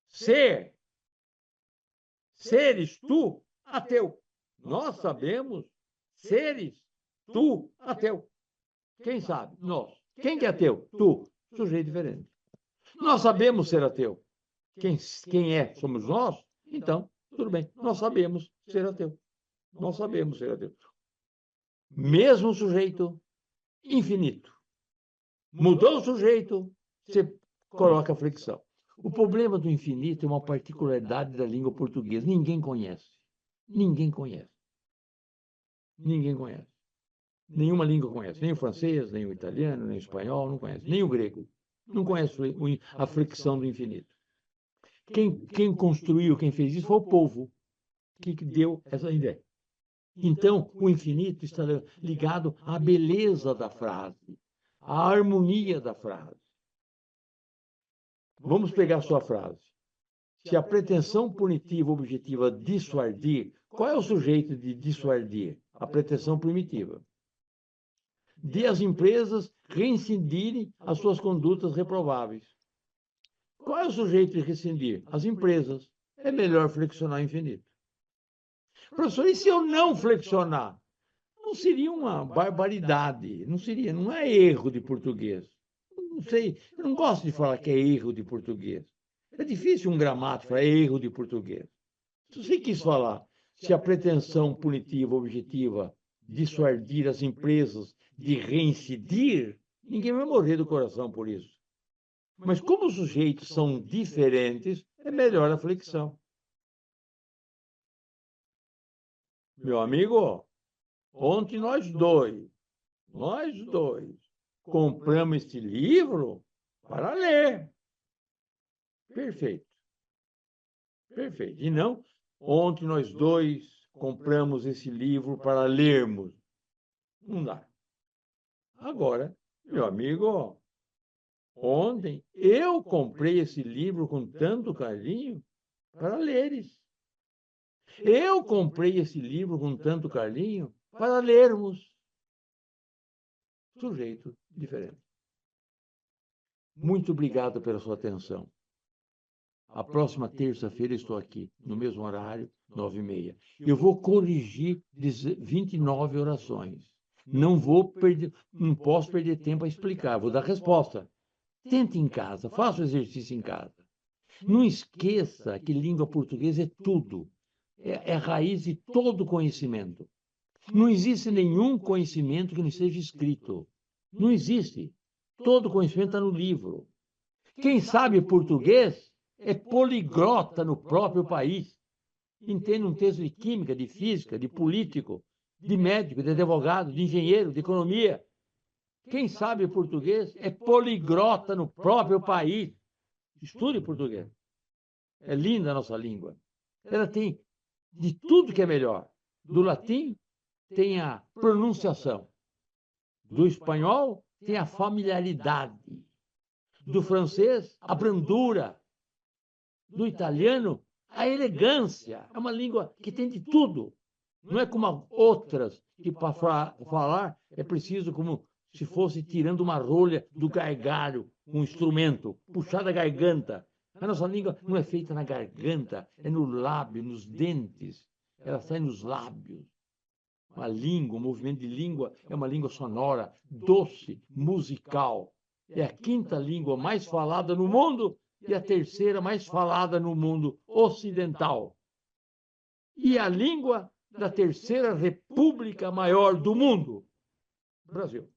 seres tu, ateu. Nós sabemos seres tu, ateu. Quem sabe? Nós. Quem que é ateu? Tu. Sujeito diferente. Nós sabemos ser ateu. Quem é? Somos nós? Então, tudo bem. Nós sabemos ser ateu. Nós sabemos ser ateu. Mesmo sujeito, infinito. Mudou o sujeito, você coloca a flexão. O problema do infinito é uma particularidade da língua portuguesa. Ninguém conhece. Ninguém conhece. Ninguém conhece. Nenhuma língua conhece. Nem o francês, nem o italiano, nem o espanhol, não conhece. Nem o grego. Não conhece a flexão do infinito. Quem construiu, quem fez isso foi o povo que deu essa ideia. Então, o infinito está ligado à beleza da frase, à harmonia da frase. Vamos pegar a sua frase. Se a pretensão punitiva objetiva dissuadir, qual é o sujeito de dissuadir? A pretensão primitiva. De as empresas reincidirem as suas condutas reprováveis. Qual é o sujeito de rescindir? As empresas. É melhor flexionar o infinito. Professor, e se eu não flexionar? Não seria uma barbaridade, não é erro de português. Não sei, eu não gosto de falar que é erro de português. É difícil um gramático falar erro de português. Se você quis falar, se a pretensão punitiva objetiva dissuadir as empresas de reincidir, ninguém vai morrer do coração por isso. Mas como os sujeitos são diferentes, é melhor a flexão. Meu amigo, ontem nós dois, compramos este livro para ler. Perfeito. Perfeito. E não, ontem nós dois compramos esse livro para lermos. Não dá. Agora, meu amigo, ontem eu comprei esse livro com tanto carinho para leres. Eu comprei esse livro com tanto carinho para lermos. Sujeito diferente. Muito obrigado pela sua atenção. A próxima terça-feira estou aqui, no mesmo horário, 9h30. Eu vou corrigir 29 orações. Não posso perder tempo a explicar, vou dar resposta. Tente em casa, faça o exercício em casa. Não esqueça que língua portuguesa é tudo. É a raiz de todo conhecimento. Não existe nenhum conhecimento que não esteja escrito. Não existe. Todo conhecimento está no livro. Quem sabe português é poliglota no próprio país. Entende um texto de química, de física, de político, de médico, de advogado, de engenheiro, de economia. Quem sabe português é poliglota no próprio país. Estude português. É linda a nossa língua. Ela tem de tudo que é melhor. Do latim, tem a pronunciação. Do espanhol, tem a familiaridade. Do francês, a brandura. Do italiano, a elegância. É uma língua que tem de tudo. Não é como outras, que para falar é preciso como se fosse tirando uma rolha do gargalho, um instrumento, puxar da garganta. A nossa língua não é feita na garganta, é no lábio, nos dentes. Ela sai nos lábios. Uma língua, um movimento de língua é uma língua sonora, doce, musical. É a quinta língua mais falada no mundo e a terceira mais falada no mundo ocidental. E a língua da terceira república maior do mundo, Brasil.